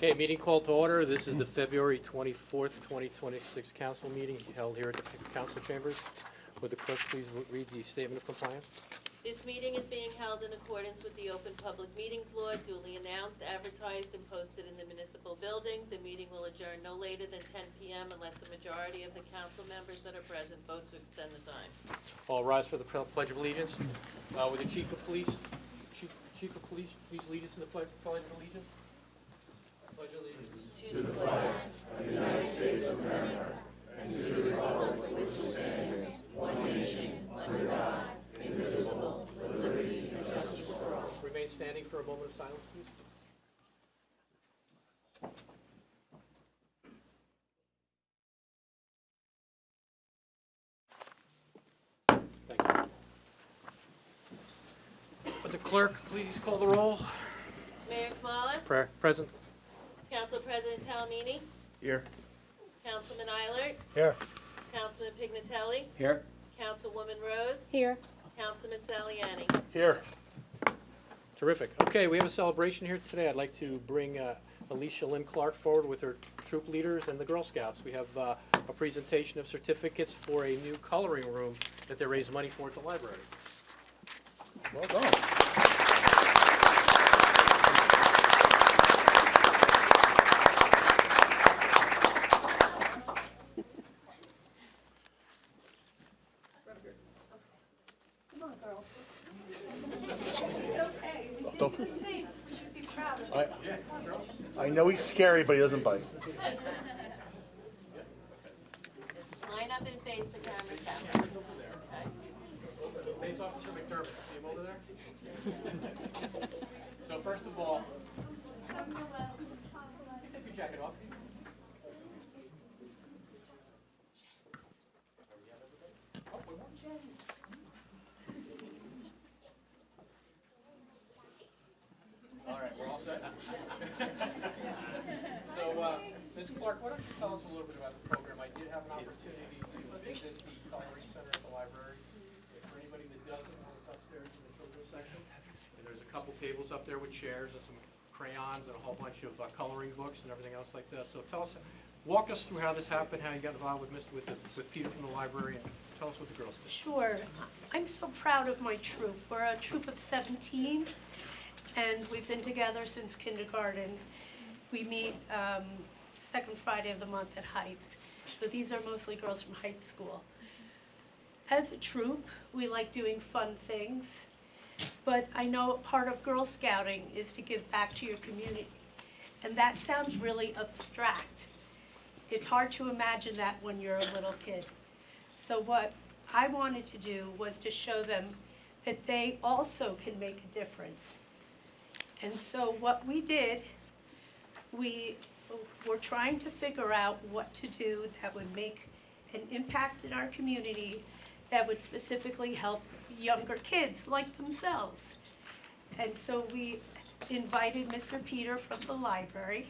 Okay, meeting called to order. This is the February 24th, 2026 council meeting held here at the council chambers. Would the clerk please read the statement of compliance? This meeting is being held in accordance with the Open Public Meetings Law, duly announced, advertised, and posted in the municipal building. The meeting will adjourn no later than 10 p.m. unless a majority of the council members that are present vote to extend the time. All rise for the Pledge of Allegiance. Would the Chief of Police please lead us in the Pledge of Allegiance? Pledge allegiance To the flag of the United States of America, and to the republic for which it stands, one nation, under God, indivisible, with liberty and justice for all. Remain standing for a moment of silence, please. Thank you. Would the clerk please call the roll? Mayor Kamala, Present. Council President Talamini, Here. Councilman Eilert, Here. Councilman Pignatelli, Here. Councilwoman Rose, Here. Councilman Saliani. Here. Terrific. Okay, we have a celebration here today. I'd like to bring Alicia Lynn Clark forward with her troop leaders and the Girl Scouts. We have a presentation of certificates for a new coloring room that they raise money for at the library. Well done. Come on, girls. It's okay. We did good things. We should be proud of it. I know he's scary, but he doesn't bite. Line up and face the camera. Okay. Base Officer McDermott, see him over there? So first of all, you take your jacket off. All right, we're all set. So, Ms. Clark, why don't you tell us a little bit about the program? I did have an opportunity to visit the coloring center at the library. For anybody that doesn't know, it's upstairs in the children's section. And there's a couple tables up there with chairs and some crayons and a whole bunch of coloring books and everything else like that. So tell us, walk us through how this happened, how you got involved with Peter from the library, and tell us what the girls did. Sure. I'm so proud of my troop. We're a troop of 17, and we've been together since kindergarten. We meet second Friday of the month at Heights. So these are mostly girls from Heights School. As a troop, we like doing fun things, but I know part of Girl Scouting is to give back to your community. And that sounds really abstract. It's hard to imagine that when you're a little kid. So what I wanted to do was to show them that they also can make a difference. And so what we did, we were trying to figure out what to do that would make an impact in our community that would specifically help younger kids like themselves. And so we invited Mr. Peter from the library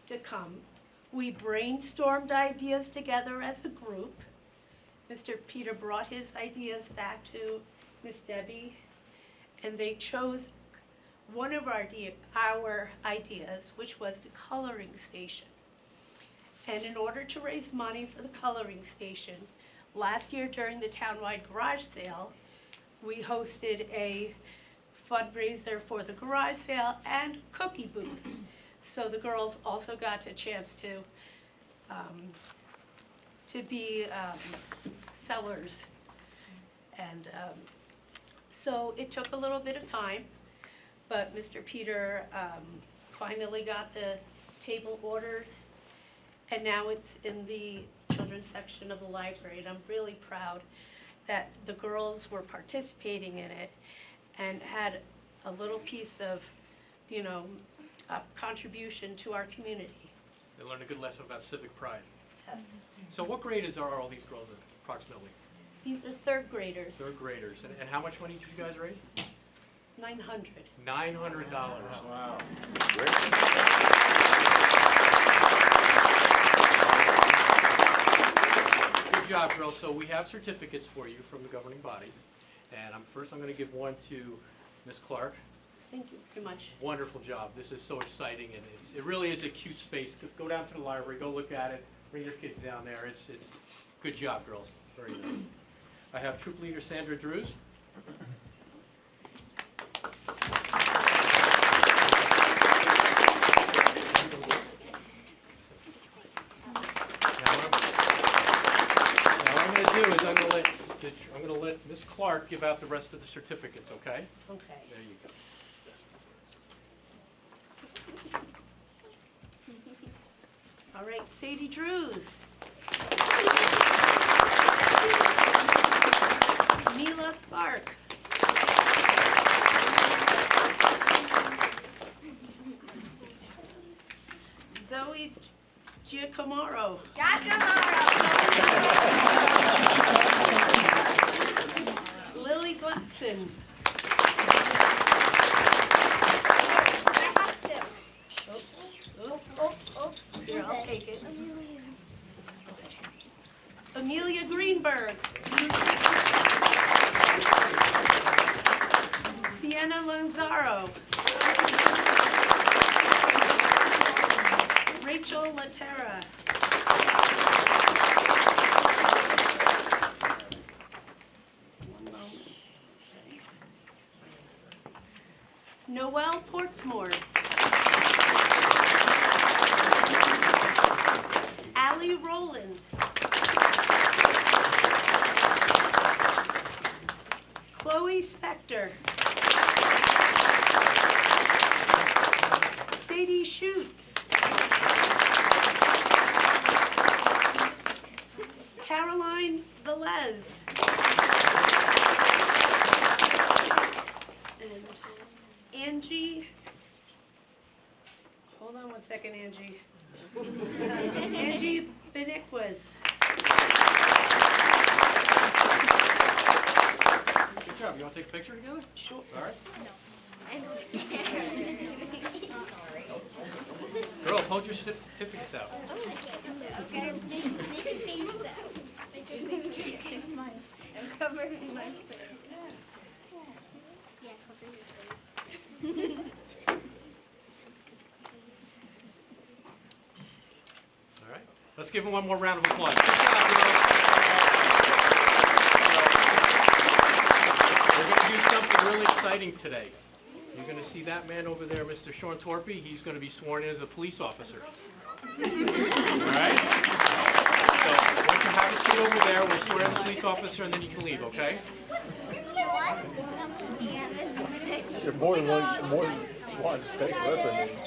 to come. We brainstormed ideas together as a group. Mr. Peter brought his ideas back to Miss Debbie, and they chose one of our ideas, which was the coloring station. And in order to raise money for the coloring station, last year during the townwide garage sale, we hosted a fundraiser for the garage sale and cookie booth. So the girls also got a chance to be sellers. And so it took a little bit of time, but Mr. Peter finally got the table ordered, and now it's in the children's section of the library, and I'm really proud that the girls were participating in it and had a little piece of, a contribution to our community. They learned a good lesson about civic pride. Yes. So what grades are all these girls in, approximately? These are third graders. Third graders. And how much money did you guys raise? 900. $900. Wow. Good job, girls. So we have certificates for you from the governing body. And I'm going to give one to Ms. Clark. Thank you very much. Wonderful job. This is so exciting, and it really is a cute space. Go down to the library, go look at it, bring your kids down there. It's good job, girls. Very nice. I have Troop Leader Sandra Drews. Now what I'm going to do is I'm going to let Ms. Clark give out the rest of the certificates, okay? Okay. There you go. All right, Sadie Drews. Mila Clark. Zoe Giacomo. Lily Gladson. Here, I'll take it. Amelia Greenberg. Sienna Lanzaro. Rachel Laterra. One moment. Noelle Portsmore. Allie Rowland. Chloe Spector. Sadie Schutz. Caroline Velez. And Angie. Hold on one second, Angie. Angie Beniquez. Good job. You want to take a picture together? Sure. All right. Girls, hold your certificates out. Okay. I'm covering my face. Yeah, cover your face. All right. Let's give them one more round of applause. Good job, girls. We're going to do something really exciting today. You're going to see that man over there, Mr. Sean Torpy. He's going to be sworn in as a police officer. All right? So once you have a seat over there, we'll swear in the police officer, and then you can leave, okay? You're more than wanting to stay for the rest of the meeting.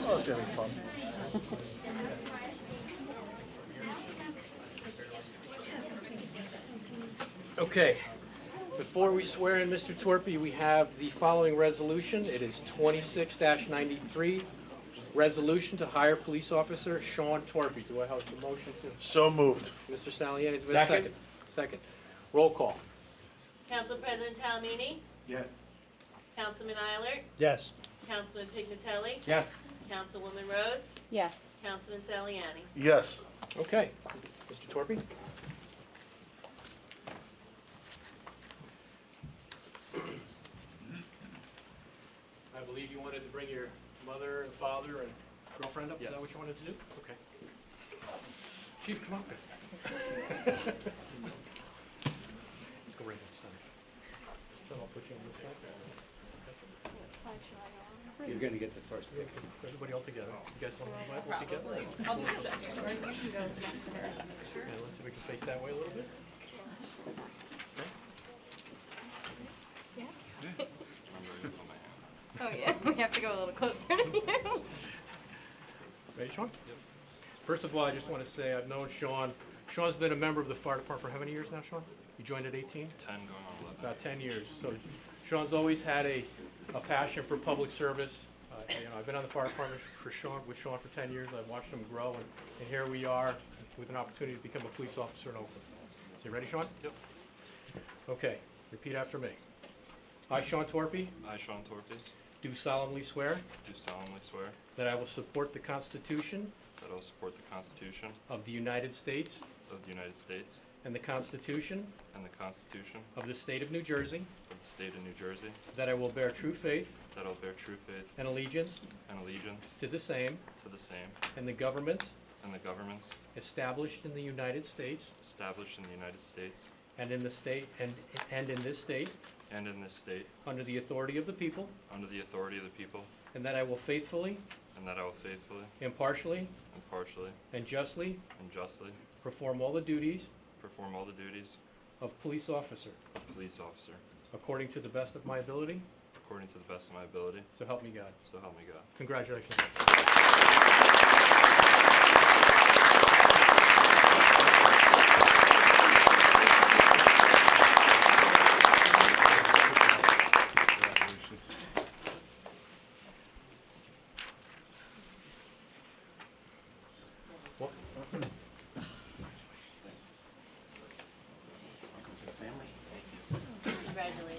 Oh, it's gonna be fun. Okay. Before we swear in Mr. Torpy, we have the following resolution. It is 26-93, resolution to hire police officer Sean Torpy. Do I have a motion to? So moved. Mr. Saliani, do I have a second? Second. Roll call. Council President Talamini, Yes. Councilman Eilert, Yes. Councilman Pignatelli, Yes. Councilwoman Rose, Yes. Councilman Saliani. Yes. Okay. Mr. Torpy? I believe you wanted to bring your mother and father and girlfriend up? Is that what you wanted to do? Okay. Chief, come up. Let's go right in the center. So I'll put you on this side. You're gonna get the first ticket. Everybody all together. You guys want to divide all together? I'll do the second, or you can go next to her. Yeah, let's see if we can face that way a little bit. Oh yeah, we have to go a little closer to you. Ready, Sean? Yep. First of all, I just want to say I've known Sean. Sean's been a member of the fire department for how many years now, Sean? You joined at 18? 10 going on 11. About 10 years. So Sean's always had a passion for public service. I've been on the fire department with Sean for 10 years. I've watched him grow, and here we are with an opportunity to become a police officer in Oakland. So you ready, Sean? Yep. Okay. Repeat after me. I, Sean Torpy, I, Sean Torpy, do solemnly swear do solemnly swear that I will support the Constitution that I will support the Constitution of the United States of the United States and the Constitution and the Constitution of the State of New Jersey, of the State of New Jersey, that I will bear true faith that I will bear true faith and allegiance and allegiance to the same to the same and the governments and the governments established in the United States established in the United States and in the state and in this state and in this state under the authority of the people, under the authority of the people, and that I will faithfully, and that I will faithfully, impartially, impartially, and justly and justly perform all the duties perform all the duties of police officer of police officer according to the best of my ability, according to the best of my ability, so help me God. so help me God. Congratulations. Well, Congratulations.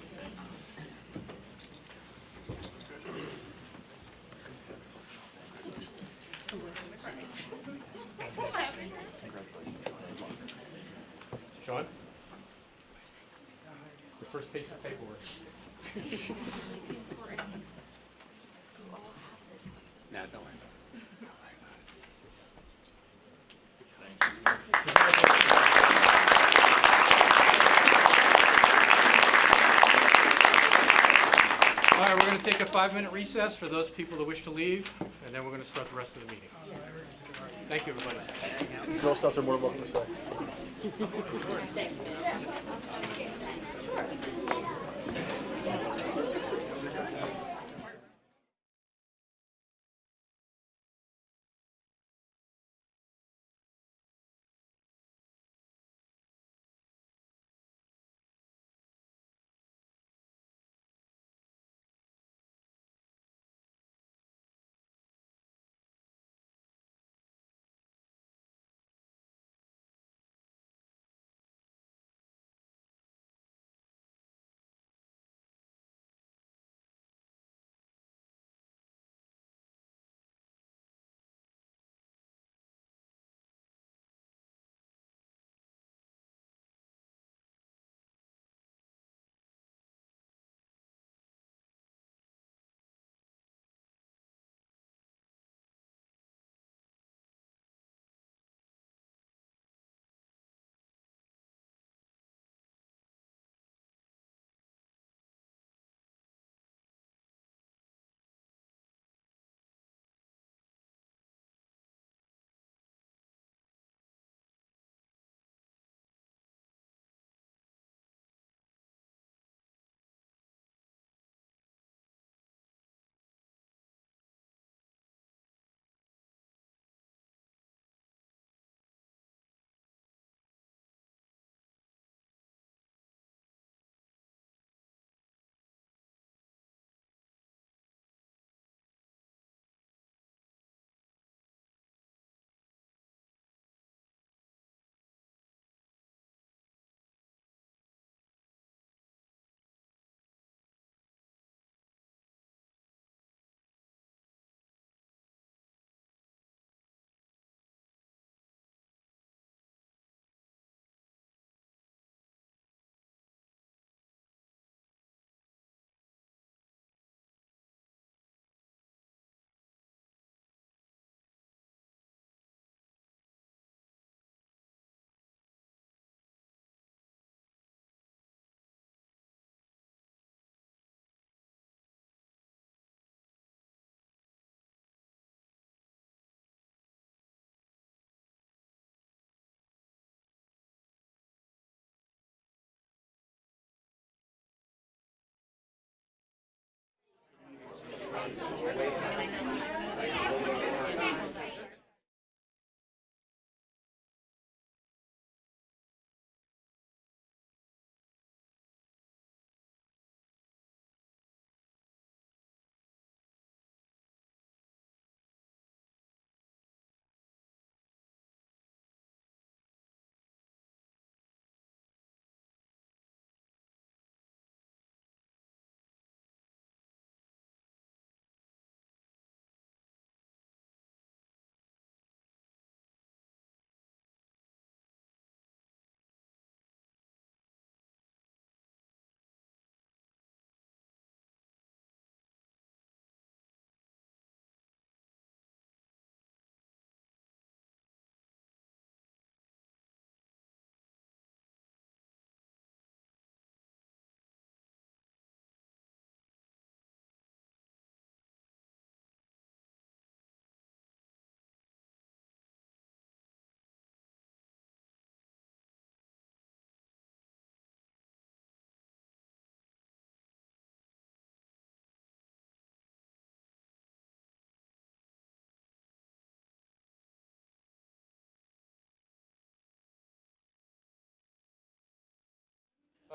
Sean? The first piece of paperwork. Nah, don't worry. All right, we're going to take a 5-minute recess for those people that wish to leave, and then we're going to start the rest of the meeting. Thank you, everybody. Joe Stutzer, more than welcome to stay. Thanks, man.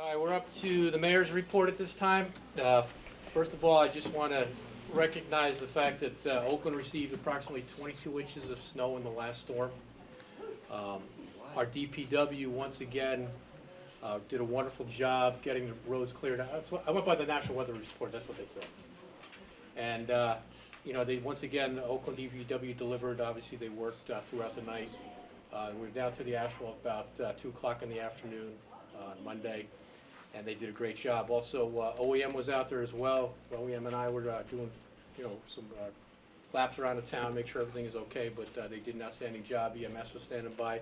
All right, we're up to the mayor's report at this time. First of all, I just want to recognize the fact that Oakland received approximately 22 inches of snow in the last storm. Our DPW, once again, did a wonderful job getting the roads cleared out. I went by the National Weather Report, that's what they said. And, they, once again, Oakland DPW delivered. Obviously, they worked throughout the night. We were down to the asphalt about 2 o'clock in the afternoon on Monday, and they did a great job. Also, OEM was out there as well. OEM and I were doing, some laps around the town, make sure everything is okay, but they did an outstanding job. EMS was standing by.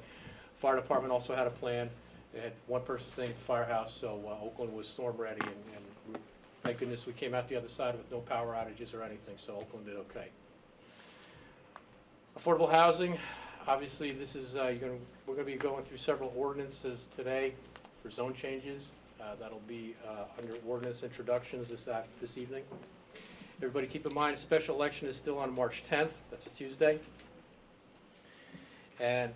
Fire department also had a plan. They had one person staying at the firehouse, so Oakland was storm ready, and thank goodness we came out the other side with no power outages or anything, so Oakland did okay. Affordable housing, obviously this is, we're gonna be going through several ordinances today for zone changes. That'll be under ordinance introductions this evening. Everybody keep in mind, special election is still on March 10th, that's a Tuesday. And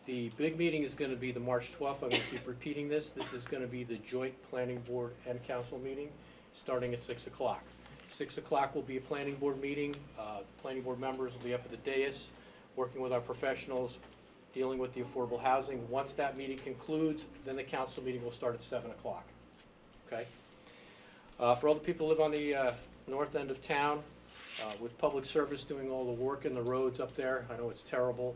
the big meeting is going to be the March 12th. I'm going to keep repeating this. This is going to be the joint planning board and council meeting starting at 6 o'clock. 6 o'clock will be a planning board meeting. The planning board members will be up at the dais, working with our professionals, dealing with the affordable housing. Once that meeting concludes, then the council meeting will start at 7 o'clock. Okay? For all the people who live on the north end of town, with public service doing all the work in the roads up there, I know it's terrible.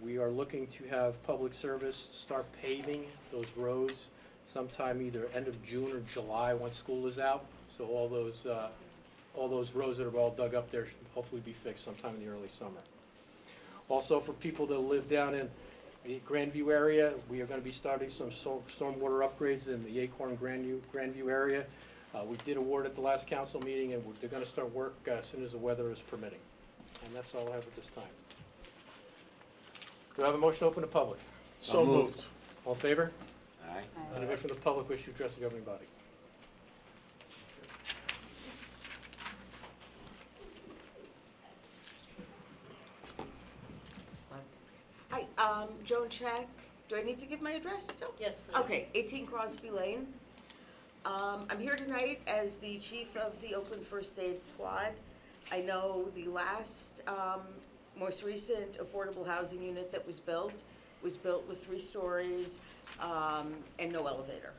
We are looking to have public service start paving those roads sometime either end of June or July once school is out. So all those roads that are all dug up there should hopefully be fixed sometime in the early summer. Also, for people that live down in the Grandview area, we are going to be starting some stormwater upgrades in the Acorn Grandview area. We did award at the last council meeting, and they're going to start work as soon as the weather is permitting. And that's all I have at this time. Do I have a motion to open to public? So moved. All in favor? Aye. Anybody from the public wish to address the governing body? Hi, Joan Check. Do I need to give my address still? Yes, please. Okay, 18 Crosby Lane. I'm here tonight as the chief of the Oakland First Aid Squad. I know the last, most recent affordable housing unit that was built with 3 stories and no elevator.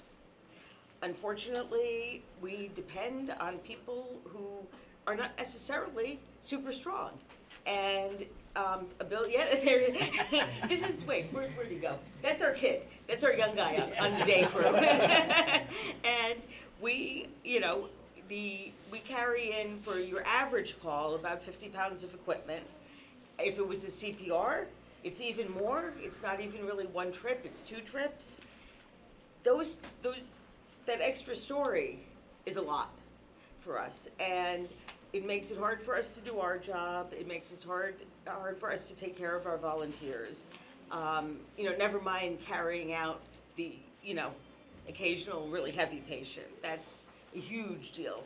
Unfortunately, we depend on people who are not necessarily super strong. And there this is, wait, where'd he go? That's our kid. That's our young guy on the day crew. And we, we carry in for your average call about 50 pounds of equipment. If it was a CPR, it's even more. It's not even really 1 trip, it's 2 trips. That extra story is a lot for us. And it makes it hard for us to do our job. It makes it hard for us to take care of our volunteers. Never mind carrying out the, occasional really heavy patient. That's a huge deal.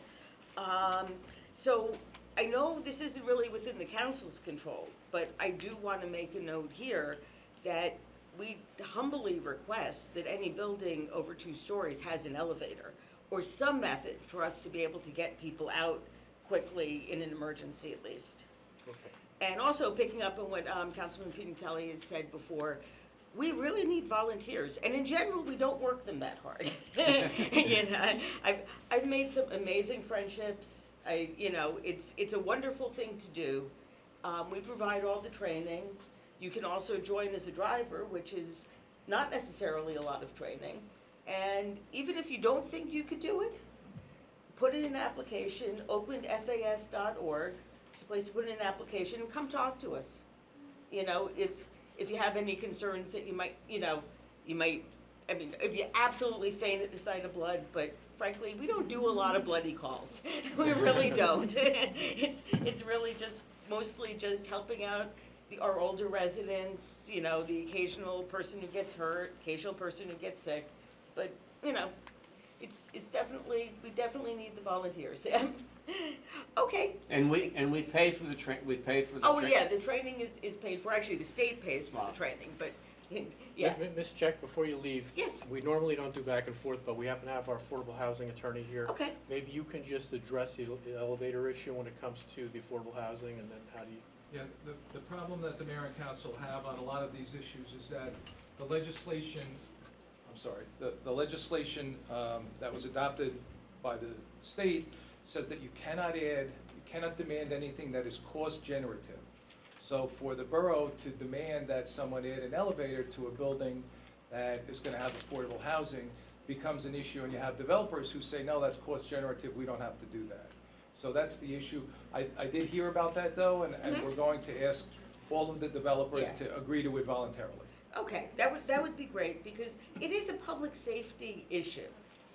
So I know this isn't really within the council's control, but I do want to make a note here that we humbly request that any building over 2 stories has an elevator or some method for us to be able to get people out quickly in an emergency at least. Okay. And Also picking up on what Councilman Pinintelli has said before, we really need volunteers, and in general, we don't work them that hard. I've made some amazing friendships. It's a wonderful thing to do. We provide all the training. You can also join as a driver, which is not necessarily a lot of training. And even if you don't think you could do it, put in an application, oaklandfas.org. It's a place to put in an application and come talk to us. If you have any concerns that you might, if you absolutely faint at the sight of blood, but frankly, we don't do a lot of bloody calls. We really don't. It's really just mostly just helping out our older residents, the occasional person who gets hurt, occasional person who gets sick. But, it's definitely, we definitely need the volunteers. Okay. And we pay for the Oh, yeah, the training is paid for. Actually, the state pays for Wow. the training, but Yeah, Ms. Check, before you leave. Yes. We normally don't do back and forth, but we happen to have our affordable housing attorney here. okay. Maybe you can just address the elevator issue when it comes to the affordable housing, and then how do you? Yeah, the problem that the mayor and council have on a lot of these issues is that the legislation, the legislation that was adopted by the state says that you cannot demand anything that is cost generative. So for the borough to demand that someone add an elevator to a building that is gonna have affordable housing becomes an issue, and you have developers who say, no, that's cost generative, we don't have to do that. So that's the issue. I did hear about that though, and we're going to ask all of the developers Yeah. to agree to it voluntarily. Okay, that would be great, because it is a public safety issue.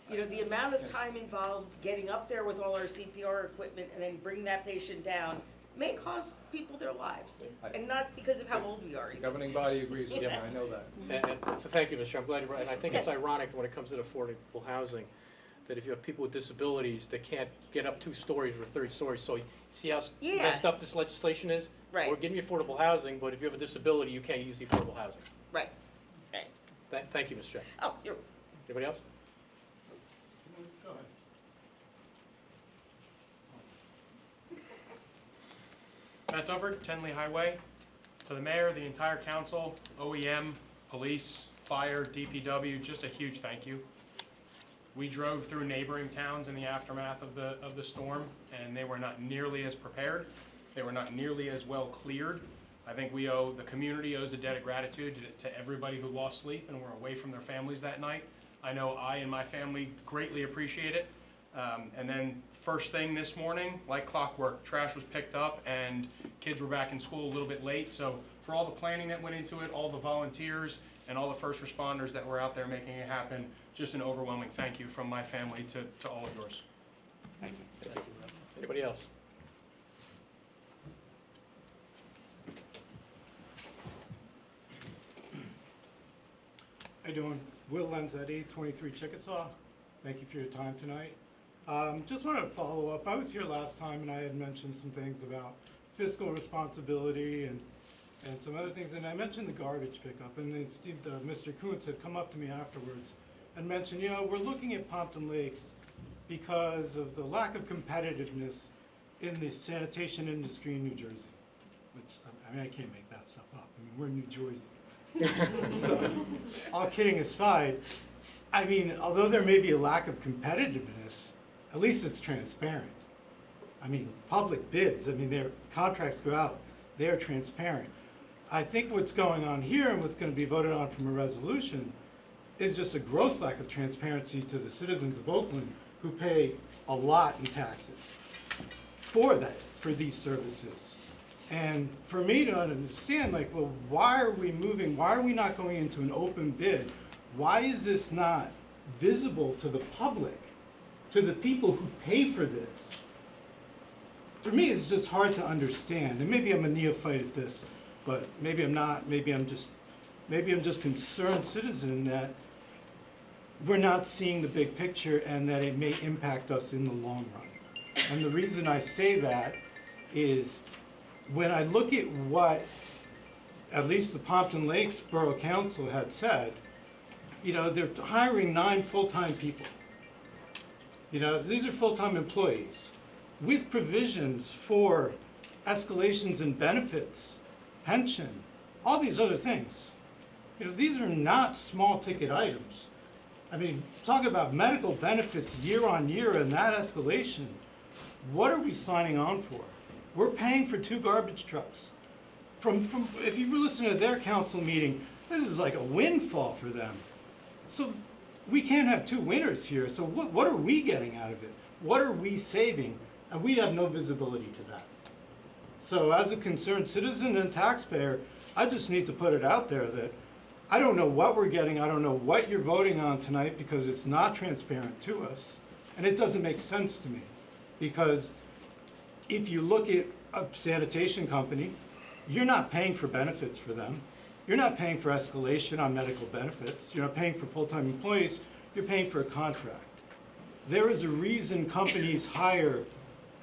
You know, the amount of time involved getting up there with all our CPR equipment and then bring that patient down may cost people their lives, and not because of how old we are. The governing body agrees with me, I know that. And thank you, Mr. Chair. I'm glad you're right. And I think it's ironic that when it comes to affordable housing, that if you have people with disabilities that can't get up 2 stories or 3 stories, so you see how Yeah. messed up this legislation is? Right. We're giving you affordable housing, but if you have a disability, you can't use the affordable housing. Right, right. Thank you, Mr. Chair. Oh, you're, Anybody else? Go ahead. Matt Dufford, Tenley Highway. To the mayor, the entire council, OEM, police, fire, DPW, just a huge thank you. We drove through neighboring towns in the aftermath of the storm, and they were not nearly as prepared. They were not nearly as well cleared. I think the community owes a debt of gratitude to everybody who lost sleep and were away from their families that night. I know I and my family greatly appreciate it. And then first thing this morning, like clockwork, trash was picked up and kids were back in school a little bit late. So for all the planning that went into it, all the volunteers and all the first responders that were out there making it happen, just an overwhelming thank you from my family to all of yours. Thank you. Anybody else? How you doing? Will Lanzetti, 23 Chickasaw. Thank you for your time tonight. Just wanted to follow up. I was here last time and I had mentioned some things about fiscal responsibility and some other things, and I mentioned the garbage pickup, and then Mr. Kuntz had come up to me afterwards and mentioned, you know, we're looking at Pompton Lakes because of the lack of competitiveness in the sanitation industry in New Jersey, which, I mean, I can't make that stuff up. I mean, we're in New Jersey. So, all kidding aside, I mean, although there may be a lack of competitiveness, at least it's transparent. I mean, public bids, I mean, their contracts go out, they're transparent. I think what's going on here and what's going to be voted on from a resolution is just a gross lack of transparency to the citizens of Oakland who pay a lot in taxes for these services. And for me to understand, like, well, why are we not going into an open bid? Why is this not visible to the public, to the people who pay for this? For me, it's just hard to understand, and maybe I'm a neophyte at this, but maybe I'm not, maybe I'm just concerned citizen that we're not seeing the big picture and that it may impact us in the long run. And the reason I say that is when I look at what at least the Pompton Lakes Borough Council had said, you know, they're hiring 9 full-time people. You know, these are full-time employees with provisions for escalations in benefits, pension, all these other things. You know, these are not small ticket items. I mean, talk about medical benefits year on year and that escalation. What are we signing on for? We're paying for 2 garbage trucks. If you were listening to their council meeting, this is like a windfall for them. So we can't have 2 winners here. So what are we getting out of it? What are we saving? And we have no visibility to that. So as a concerned citizen and taxpayer, I just need to put it out there that I don't know what we're getting. I don't know what you're voting on tonight because it's not transparent to us. And it doesn't make sense to me. Because if you look at a sanitation company, you're not paying for benefits for them. You're not paying for escalation on medical benefits. You're not paying for full-time employees. You're paying for a contract. There is a reason companies hire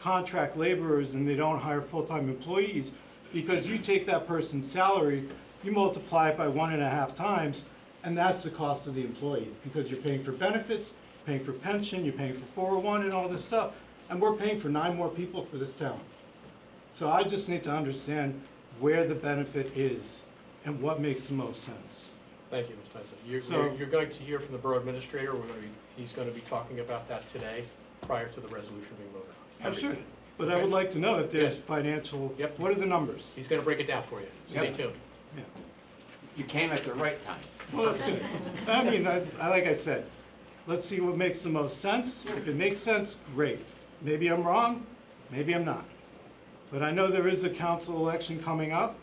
contract laborers and they don't hire full-time employees, because you take that person's salary you multiply it by 1.5 times, and that's the cost of the employee, because you're paying for benefits, paying for pension, you're paying for 401 and all this stuff, and we're paying for 9 more people for this town. So I just need to understand where the benefit is and what makes the most sense. Thank you, Mr. President. So- You're going to hear from the Borough Administrator. He's going to be talking about that today, prior to the resolution being voted on. Oh, sure. But I would like to know if there's Yes. financial, Yep. what are the numbers? He's going to break it down for you. Stay Yep. tuned. Yeah. You came at the right time. Well, that's good. I mean, like I said, let's see what makes the most sense. If it makes sense, great. Maybe I'm wrong, maybe I'm not. But I know there is a council election coming up.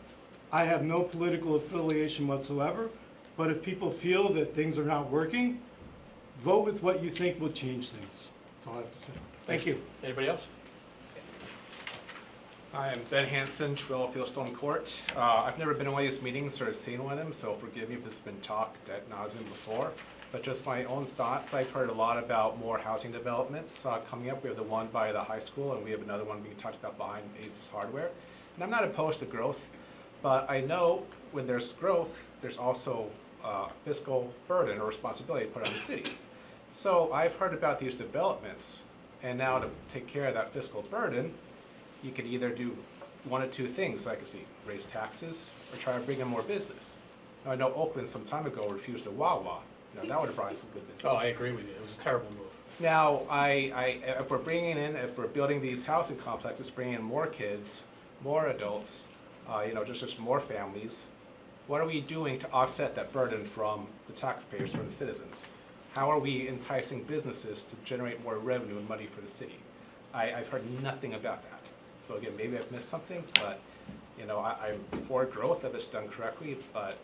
I have no political affiliation whatsoever, but if people feel that things are not working, vote with what you think will change things. That's all I have to say. Thank you. Anybody else? Hi, I'm Ben Hansen, 12 Fieldstone Court. I've never been in one of these meetings or seen one of them, so forgive me if this has been talked ad nauseum before. But just my own thoughts, I've heard a lot about more housing developments coming up. We have the one by the high school, and we have another one being talked about behind Ace Hardware. And I'm not opposed to growth, but I know when there's growth, there's also fiscal burden or responsibility put on the city. So I've heard about these developments, and now to take care of that fiscal burden, you could either do one of two things, I could see, raise taxes or try to bring in more business. Now, I know Oakland some time ago refused a Wawa. Now, that would have brought in some good business. Oh, I agree with you. It was a terrible move. Now, if we're building these housing complexes, bringing in more kids, more adults, just more families, what are we doing to offset that burden from the taxpayers, from the citizens? How are we enticing businesses to generate more revenue and money for the city? I've heard nothing about that. So again, maybe I've missed something, but, I'm for growth if it's done correctly, but,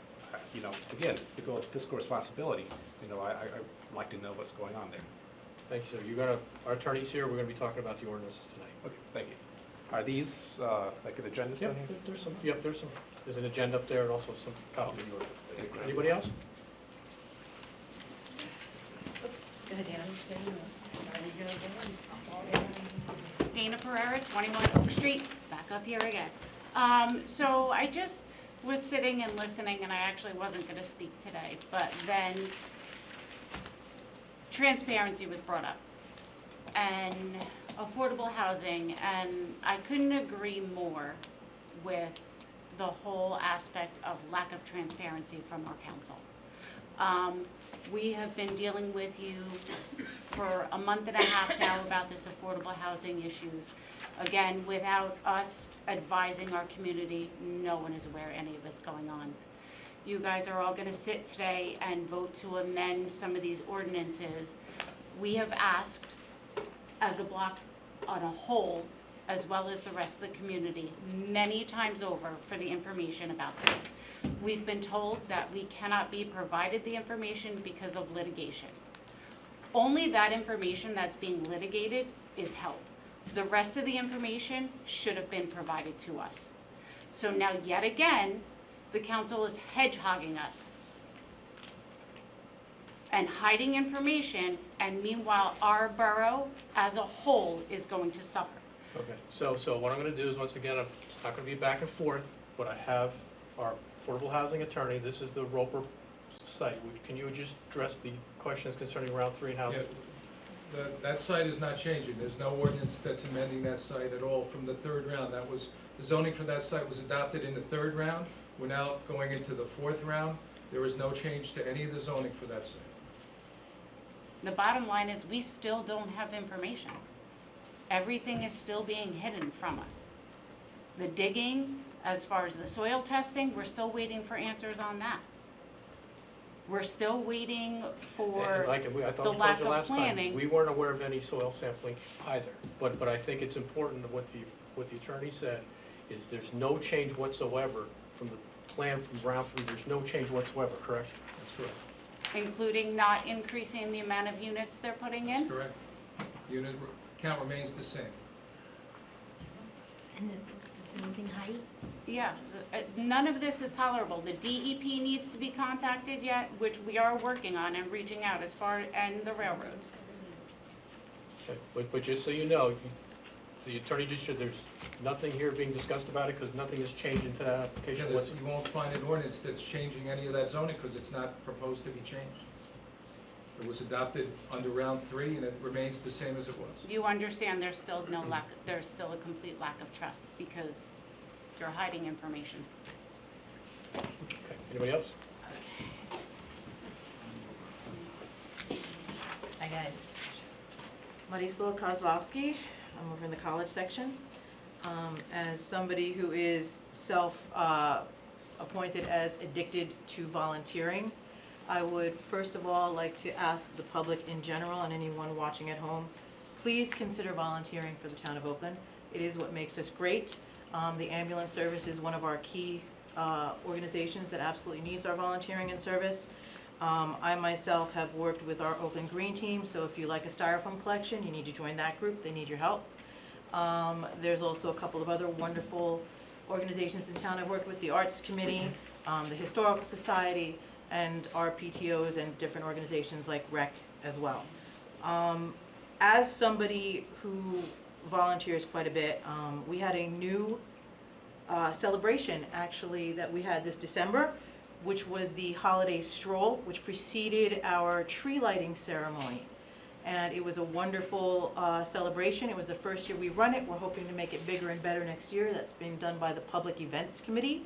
again, to go with fiscal responsibility, I'd like to know what's going on there. Thank you, sir. Our attorney's here. We're going to be talking about the ordinances tonight. Okay, thank you. Are these, like an agenda down here? There's an agenda up there and also some copy of the ordinance. Anybody else? Dana Pereira, 21 Oak Street, back up here again. So I just was sitting and listening, and I actually wasn't going to speak today, but then transparency was brought up, and affordable housing, and I couldn't agree more with the whole aspect of lack of transparency from our council. We have been dealing with you for a month and a half now about this affordable housing issues. Again, without us advising our community, no one is aware any of it's going on. You guys are all gonna sit today and vote to amend some of these ordinances. We have asked, as a block on a whole, as well as the rest of the community, many times over for the information about this. We've been told that we cannot be provided the information because of litigation. Only that information that's being litigated is held. The rest of the information should have been provided to us. So now, yet again, the council is hedgehogging us and hiding information, and meanwhile, our borough as a whole is going to suffer. Okay, so what I'm going to do is, once again, it's not going to be back and forth, but I have our affordable housing attorney. This is the Roper site. Can you just address the questions concerning round 3 and housing? Yeah, that site is not changing. There's no ordinance that's amending that site at all from the 3rd round. The zoning for that site was adopted in the 3rd round. We're now going into the 4th round. There is no change to any of the zoning for that site. The bottom line is we still don't have information. Everything is still being hidden from us. The digging, as far as the soil testing, we're still waiting for answers on that. We're still waiting for And like I thought the we told lack you of last time, planning. we weren't aware of any soil sampling either. But I think it's important that what the attorney said is there's no change whatsoever from the plan from round 3. There's no change whatsoever, correct? That's correct. Including not increasing the amount of units they're putting in? Correct. Unit count remains the same. And the moving height? Yeah, none of this is tolerable. The DEP needs to be contacted yet, which we are working on and reaching out and the railroads. Okay. But just so you know, the attorney just said there's nothing here being discussed about it because nothing has changed into that application. Because you won't find an ordinance that's changing any of that zoning because it's not proposed to be changed. It was adopted under round 3 and it remains the same as it was. You understand there's still there's still a complete lack of trust because you're hiding information. Okay, anybody else? Hi guys. Marisol Kozlowski, I'm over in the college section. As somebody who is self-appointed as addicted to volunteering, I would first of all like to ask the public in general and anyone watching at home, please consider volunteering for the town of Oakland. It is what makes us great. The ambulance service is one of our key organizations that absolutely needs our volunteering and service. I myself have worked with our Oakland Green team, so if you like a styrofoam collection, you need to join that group. They need your help. There's also a couple of other wonderful organizations in town I've worked with, the Arts Committee, the Historical Society, and our PTOs and different organizations like REC as well. As somebody who volunteers quite a bit, we had a new celebration actually that we had this December, which was the holiday stroll, which preceded our tree lighting ceremony. And it was a wonderful celebration. It was the first year we run it. We're hoping to make it bigger and better next year. That's being done by the Public Events Committee.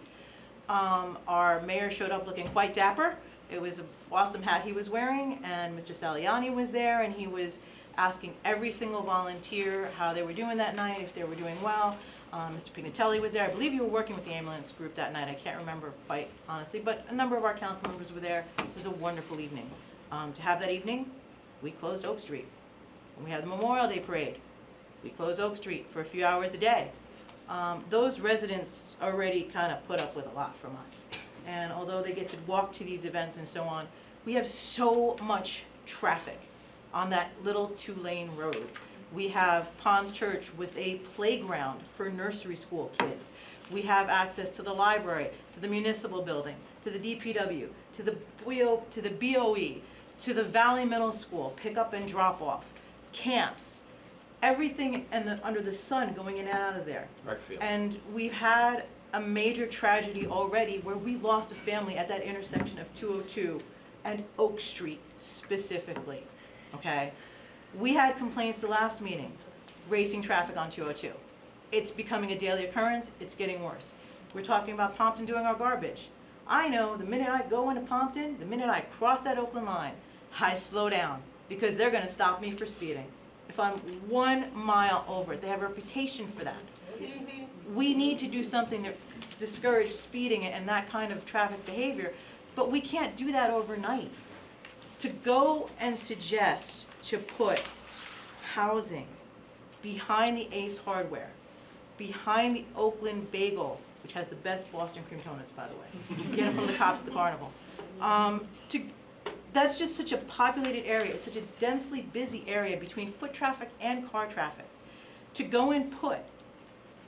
Our mayor showed up looking quite dapper. It was an awesome hat he was wearing, and Mr. Saliani was there, and he was asking every single volunteer how they were doing that night, if they were doing well. Mr. Pignatelli was there. I believe you were working with the ambulance group that night. I can't remember quite honestly, but a number of our council members were there. It was a wonderful evening. To have that evening, we closed Oak Street. When we had the Memorial Day Parade, we closed Oak Street for a few hours a day. Those residents already kind of put up with a lot from us. And although they get to walk to these events and so on, we have so much traffic on that little 2-lane road. We have Ponds Church with a playground for nursery school kids. We have access to the library, to the municipal building, to the DPW, to the BOE, to the Valley Middle School, pick up and drop off, camps, everything under the sun going in and out of there. And we've had a major tragedy already where we lost a family at that intersection of 202 and Oak Street specifically, okay? We had complaints the last meeting, racing traffic on 202. It's becoming a daily occurrence, it's getting worse. We're talking about Pompton doing our garbage. I know the minute I go into Pompton, the minute I cross that Oakland line, I slow down because they're gonna stop me for speeding. If I'm 1 mile over it, they have a reputation for that. We need to do something to discourage speeding and that kind of traffic behavior, but we can't do that overnight. To go and suggest to put housing behind the Ace Hardware, behind the Oakland Bagel, which has the best Boston cream donuts, by the way. Get them from the cops at the carnival. That's just such a populated area. It's such a densely busy area between foot traffic and car traffic. To go and put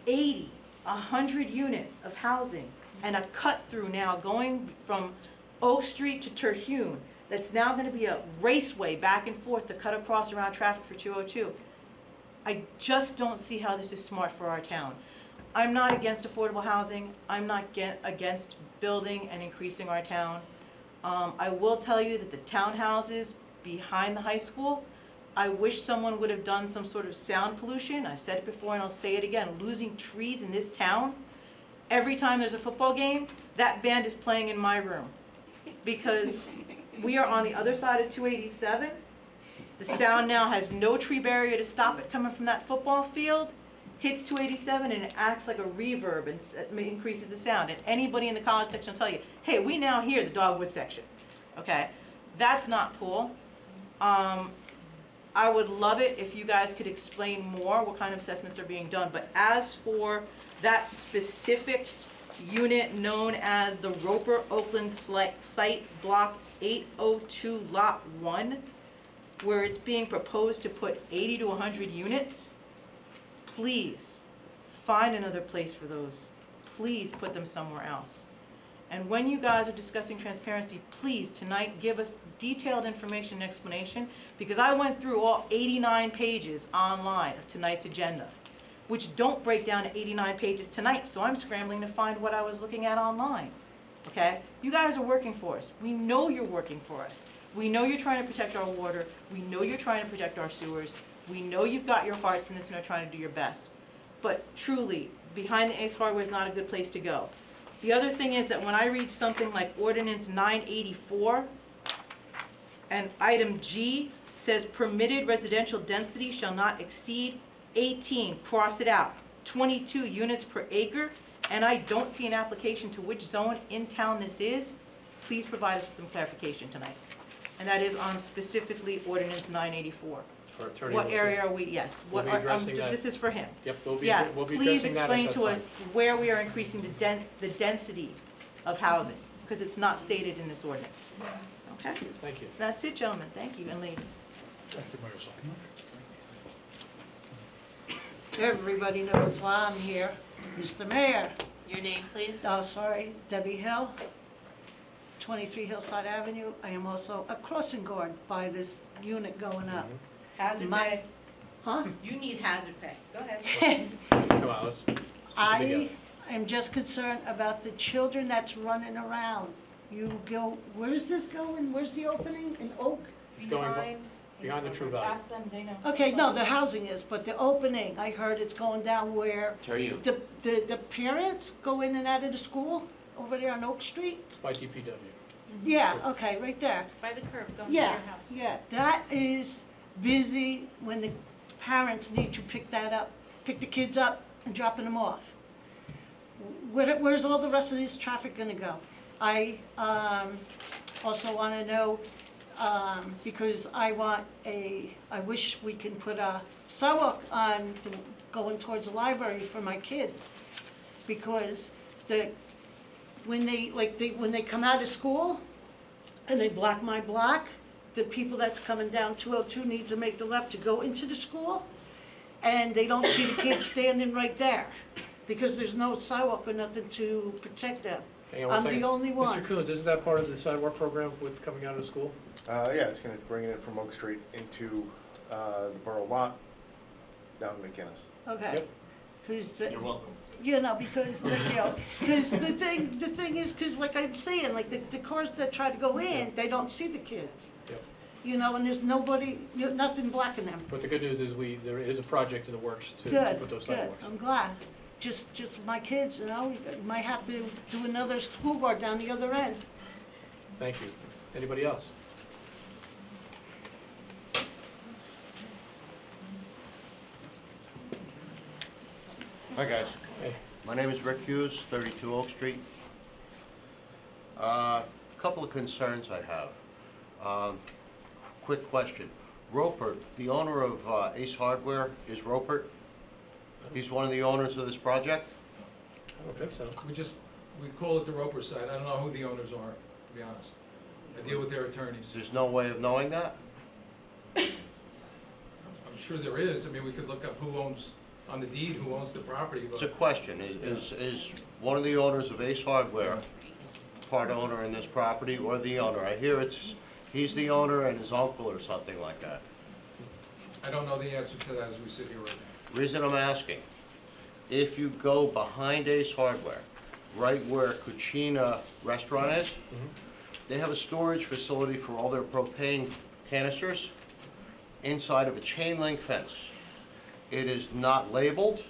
80, 100 units of housing and a cut through now going from Oak Street to Terhune, that's now going to be a raceway back and forth to cut across around traffic for 202. I just don't see how this is smart for our town. I'm not against affordable housing. I'm not against building and increasing our town. I will tell you that the townhouses behind the high school, I wish someone would have done some sort of sound pollution. I've said it before and I'll say it again. Losing trees in this town, every time there's a football game, that band is playing in my room. Because we are on the other side of 287. The sound now has no tree barrier to stop it coming from that football field. Hits 287 and it acts like a reverb and increases the sound. And anybody in the college section will tell you, hey, we now hear the Dogwood section. Okay, that's not cool. I would love it if you guys could explain more what kind of assessments are being done. But as for that specific unit known as the Roper Oakland Site Block 802 Lot 1, where it's being proposed to put 80 to 100 units, please find another place for those. Please put them somewhere else. And when you guys are discussing transparency, please tonight give us detailed information and explanation, because I went through all 89 pages online of tonight's agenda. which don't break down to 89 pages tonight, so I'm scrambling to find what I was looking at online, okay? You guys are working for us. We know you're working for us. We know you're trying to protect our water. We know you're trying to protect our sewers. We know you've got your hearts in this and are trying to do your best. But truly, behind the Ace Hardware is not a good place to go. The other thing is that when I read something like Ordinance 984, and item G says permitted residential density shall not exceed 18, cross it out, 22 units per acre, and I don't see an application to which zone in town this is, please provide us some clarification tonight. And that is on specifically Ordinance 984. For Attorney What Wilson. area are we, yes. We'll be addressing that. This is for him. Yep, we'll be Yeah, addressing that at please that explain to time. us where we are increasing the density of housing, because it's not stated in this ordinance. Okay? Thank you. That's it, gentlemen. Thank you, and ladies. Thank you, Marisol. Everybody knows why I'm here. Mr. Mayor, Your name, please? sorry, Debbie Hill, 23 Hillside Avenue. I am also a crossing guard by this unit going up. Hazard My- pay. Huh? You need hazard pay. Go ahead. Come on, let's. I am just concerned about the children that's running around. You go, where's this going? Where's the opening? In Oak? It's going behind the True Value. Ask them, they know. Okay, no, the housing is, but the opening, I heard it's going down where Tell you. the parents go in and out of the school over there on Oak Street? It's by DPW. Yeah, okay, right there. By the curb, going to your Yeah, house. yeah, that is busy when the parents need to pick the kids up and dropping them off. Where's all the rest of this traffic gonna go? I also wanna know, because I wish we can put a sidewalk on going towards the library for my kids. Because when they come out of school and they block my block, the people that's coming down 202 needs to make the left to go into the school, and they don't see the kids standing right there, because there's no sidewalk or nothing to protect them. Hang on one I'm second. the only one. Mr. Coons, isn't that part of the sidewalk program with coming out of school? Yeah, it's gonna bring it from Oak Street into, the Borough lot, down to McInnes. Okay. Yep. You're welcome. You know, because, because the thing is, because like I'm saying, like the cars that try to go in, they don't see the kids. Yep. You know, and there's nothing blocking them. But the good news is there is a project in the works to Good, put those good, sidewalks. I'm glad. Just my kids, you know, might have to do another school guard down the other end. Thank you. Anybody else? Hi, guys. Hey. My name is Rick Hughes, 32 Oak Street. Couple of concerns I have. Quick question. Roper, the owner of Ace Hardware, is Roper? He's one of the owners of this project? I don't think so. We call it the Roper side. I don't know who the owners are, to be honest. I deal with their attorneys. There's no way of knowing that? I'm sure there is. I mean, we could look up who owns, on the deed, who owns the property, It's a but question. Is one of the owners of Ace Hardware part owner in this property, or the owner? I hear he's the owner and his uncle or something like that. I don't know the answer to that as we sit here right now. Reason I'm asking, if you go behind Ace Hardware, right where Cucina Restaurant is, they have a storage facility for all their propane canisters inside of a chain link fence. It is not labeled,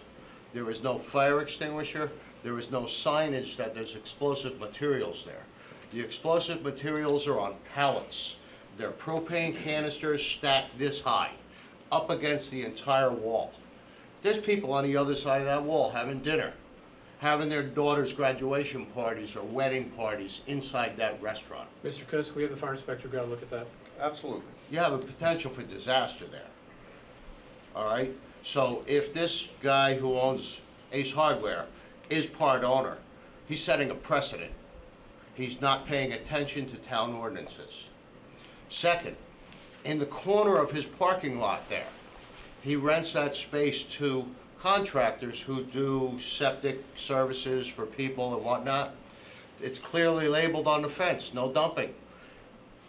there is no fire extinguisher, there is no signage that there's explosive materials there. The explosive materials are on pallets. They're propane canisters stacked this high, up against the entire wall. There's people on the other side of that wall having dinner, having their daughter's graduation parties or wedding parties inside that restaurant. Mr. Coons, can we have the fire inspector go and look at that? Absolutely. You have a potential for disaster there. All right? So if this guy who owns Ace Hardware is part owner, he's setting a precedent. He's not paying attention to town ordinances. Second, in the corner of his parking lot there, he rents that space to contractors who do septic services for people and whatnot. It's clearly labeled on the fence, no dumping.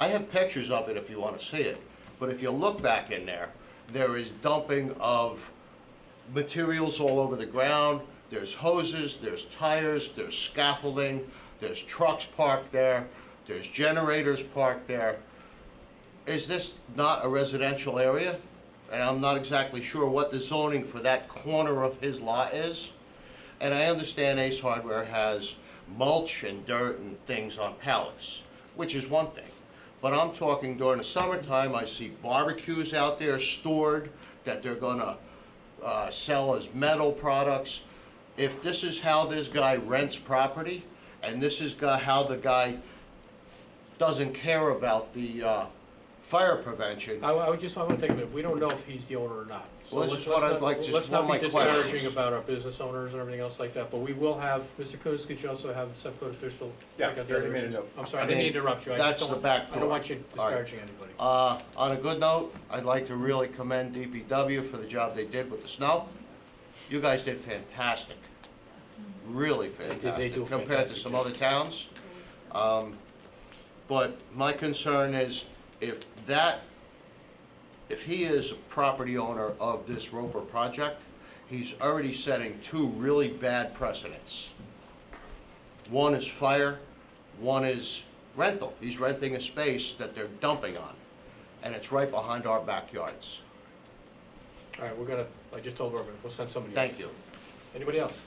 I have pictures of it if you want to see it, but if you look back in there, there is dumping of materials all over the ground. There's hoses, there's tires, there's scaffolding, there's trucks parked there, there's generators parked there. Is this not a residential area? And I'm not exactly sure what the zoning for that corner of his lot is. And I understand Ace Hardware has mulch and dirt and things on pallets, which is one thing. But I'm talking during the summertime, I see barbecues out there stored that they're gonna sell as metal products. If this is how this guy rents property, and this is how the guy doesn't care about the fire prevention. I want to take a minute. We don't know if he's the owner or not. So Well, this is what I'd like to- let's one not of be my questions. disparaging about our business owners and everything else like that, but we will have, Mr. Coons, could you also have the subcode official? Yeah, check out you already the made a issues? note. I'm sorry, I I didn't mean, mean to interrupt you. that's the back I don't door. want you All right. disparaging anybody. On a good note, I'd like to really commend DPW for the job they did with the snow. You guys did fantastic, really fantastic, They do a compared to fantastic some job. other towns. But my concern is if he is a property owner of this Roper project, he's already setting two really bad precedents. One is fire, one is rental. He's renting a space that they're dumping on, and it's right behind our backyards. All right, I just told Robert, we'll send somebody. Thank you. Anybody else?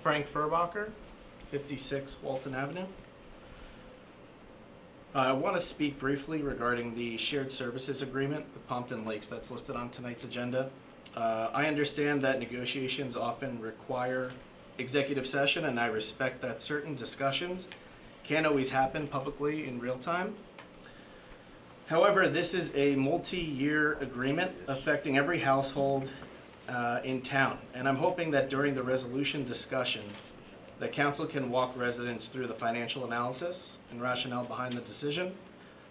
Frank Furbacher, 56 Walton Avenue. I want to speak briefly regarding the shared services agreement with Pompton Lakes that's listed on tonight's agenda. I understand that negotiations often require executive session, and I respect that certain discussions can't always happen publicly in real time. However, this is a multi-year agreement affecting every household in town, and I'm hoping that during the resolution discussion, the council can walk residents through the financial analysis and rationale behind the decision,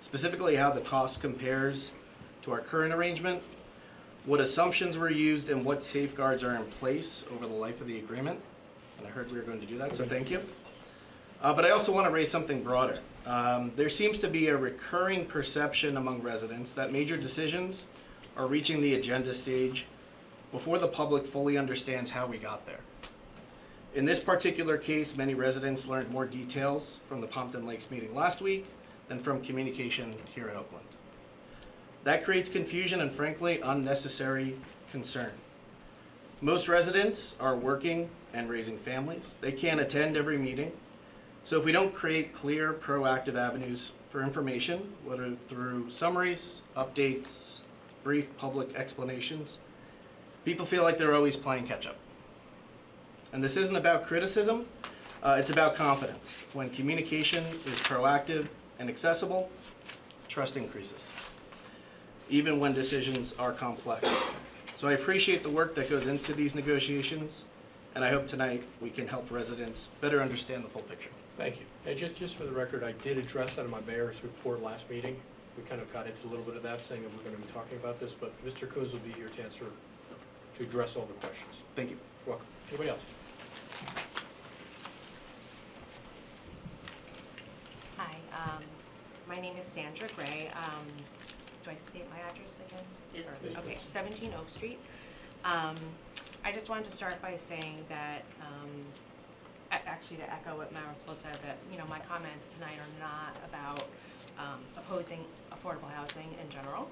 specifically how the cost compares to our current arrangement, what assumptions were used, and what safeguards are in place over the life of the agreement. And I heard we were going to do that, so thank you. But I also want to raise something broader. There seems to be a recurring perception among residents that major decisions are reaching the agenda stage before the public fully understands how we got there. In this particular case, many residents learned more details from the Pompton Lakes meeting last week than from communication here in Oakland. That creates confusion and frankly, unnecessary concern. Most residents are working and raising families. They can't attend every meeting. So if we don't create clear, proactive avenues for information, whether through summaries, updates, brief public explanations, people feel like they're always playing catch-up. And this isn't about criticism, it's about confidence. When communication is proactive and accessible, trust increases, even when decisions are complex. So I appreciate the work that goes into these negotiations, and I hope tonight we can help residents better understand the full picture. Thank you. And just for the record, I did address that in my mayor's report last meeting. We kind of got into a little bit of that, saying that we're going to be talking about this, but Mr. Coons will be here to answer, to address all the questions. Thank you. You're welcome. Anybody else? Hi, my name is Sandra Gray. Do I state my address again? Yes, Or- please. Okay, 17 Oak Street. I just wanted to start by saying that, actually to echo what Marisol said, that, you know, my comments tonight are not about opposing affordable housing in general.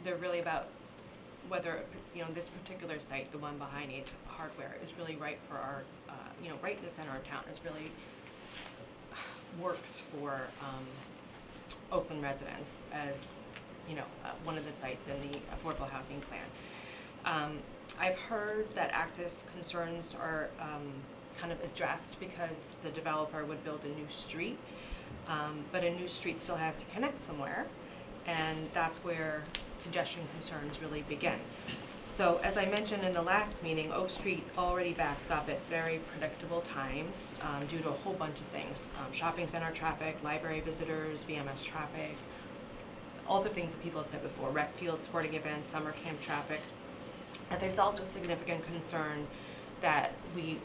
They're really about whether, you know, this particular site, the one behind Ace Hardware, is really right for our, you know, right in the center of town, is really works for Oakland residents as, you know, one of the sites in the affordable housing plan. I've heard that access concerns are kind of addressed because the developer would build a new street, but a new street still has to connect somewhere, and that's where congestion concerns really begin. So as I mentioned in the last meeting, Oak Street already backs up at very predictable times due to a whole bunch of things. Shopping center traffic, library visitors, VMS traffic, all the things that people have said before, rec fields, sporting events, summer camp traffic. And there's also significant concern that we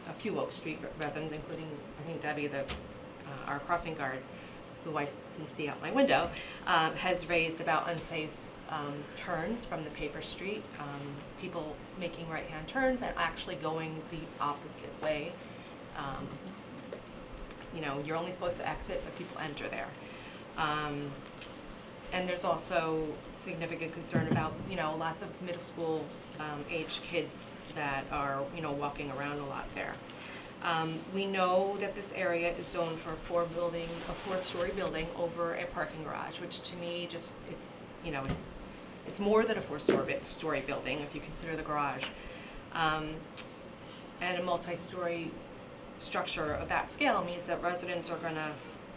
a few Oak Street residents, including, I think, Debbie, our crossing guard, who I can see out my window, has raised about unsafe turns from the paper street, people making right-hand turns and actually going the opposite way. You're only supposed to exit, but people enter there. And there's also significant concern about, lots of middle school aged kids that are, walking around a lot there. We know that this area is zoned for a four-story building over a parking garage, which to me just, it's more than a four-story building if you consider the garage. And a multi-story structure of that scale means that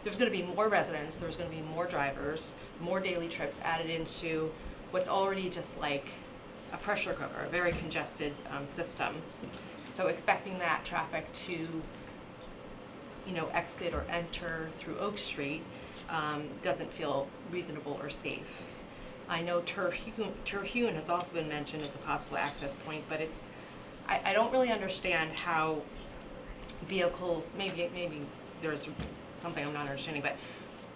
there's gonna be more residents, there's gonna be more drivers, more daily trips added into what's already just like a pressure cooker, a very congested system. So expecting that traffic to, exit or enter through Oak Street doesn't feel reasonable or safe. I know Terhune has also been mentioned as a possible access point, but I don't really understand how vehicles, maybe there's something I'm not understanding, but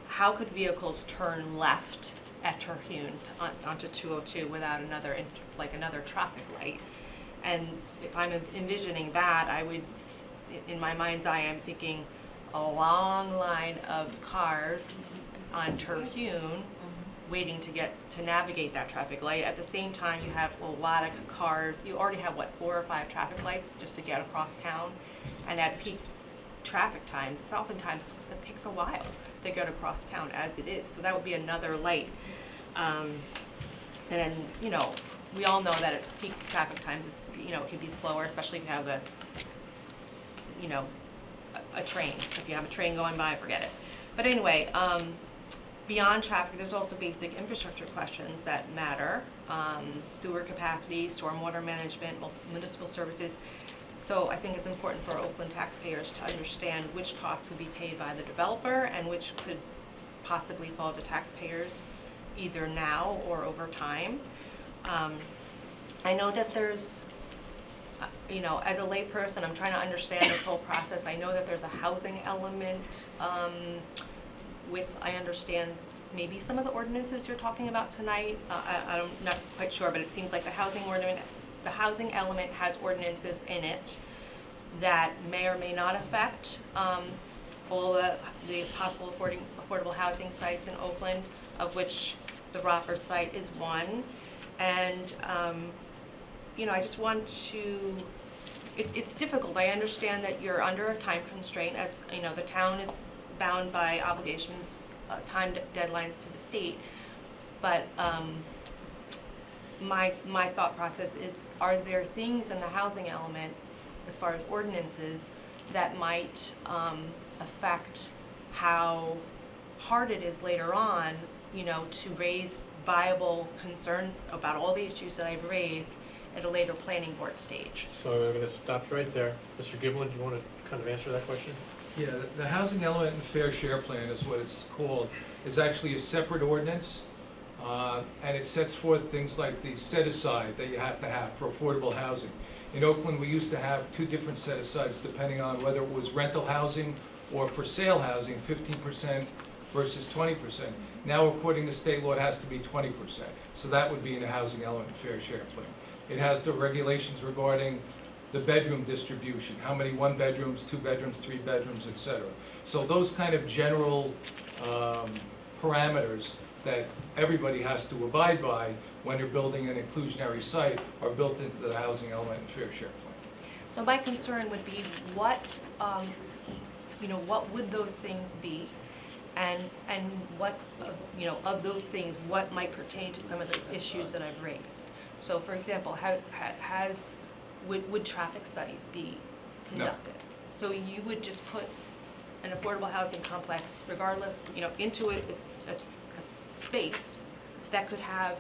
how could vehicles turn left at Terhune onto 202 without another traffic light? And if I'm envisioning that, I would, in my mind's eye, I'm thinking a long line of cars on Terhune waiting to navigate that traffic light. At the same time, you have a lot of cars. You already have, 4 or 5 traffic lights just to get across town. And at peak traffic times, it takes a while to get across town as it is. So that would be another light. And then, we all know that it's peak traffic times. It can be slower, especially if you have a train. If you have a train going by, forget it. But anyway, beyond traffic, there's also basic infrastructure questions that matter. Sewer capacity, stormwater management, municipal services. So I think it's important for Oakland taxpayers to understand which costs would be paid by the developer and which could possibly fall to taxpayers either now or over time. I know that there's, as a layperson, I'm trying to understand this whole process. I know that there's a housing element I understand maybe some of the ordinances you're talking about tonight. I'm not quite sure, but it seems like the housing element has ordinances in it that may or may not affect all the possible affordable housing sites in Oakland, of which the Roper site is one. And I just want to, it's difficult. I understand that you're under a time constraint, as the town is bound by obligations, time deadlines to the state. But my thought process is, are there things in the housing element, as far as ordinances, that might affect how hard it is later on, to raise viable concerns about all the issues that I've raised at a later planning board stage? So I'm going to stop right there. Mr. Giblin, do you want to kind of answer that question? Yeah, the housing element and fair share plan is what it's called, is actually a separate ordinance. And it sets forth things like the set-aside that you have to have for affordable housing. In Oakland, we used to have 2 different set-asides depending on whether it was rental housing or for sale housing, 15% versus 20%. Now, according to state law, it has to be 20%. So that would be in the housing element fair share plan. It has the regulations regarding the bedroom distribution, how many 1 bedrooms, 2 bedrooms, 3 bedrooms, etc. So those kind of general parameters that everybody has to abide by when you're building an inclusionary site are built into the housing element and fair share plan. So my concern would be what would those things be, and what, of those things, what might pertain to some of the issues that I've raised. So for example, would traffic studies be conducted? No. So you would just put an affordable housing complex, regardless, into a space that could have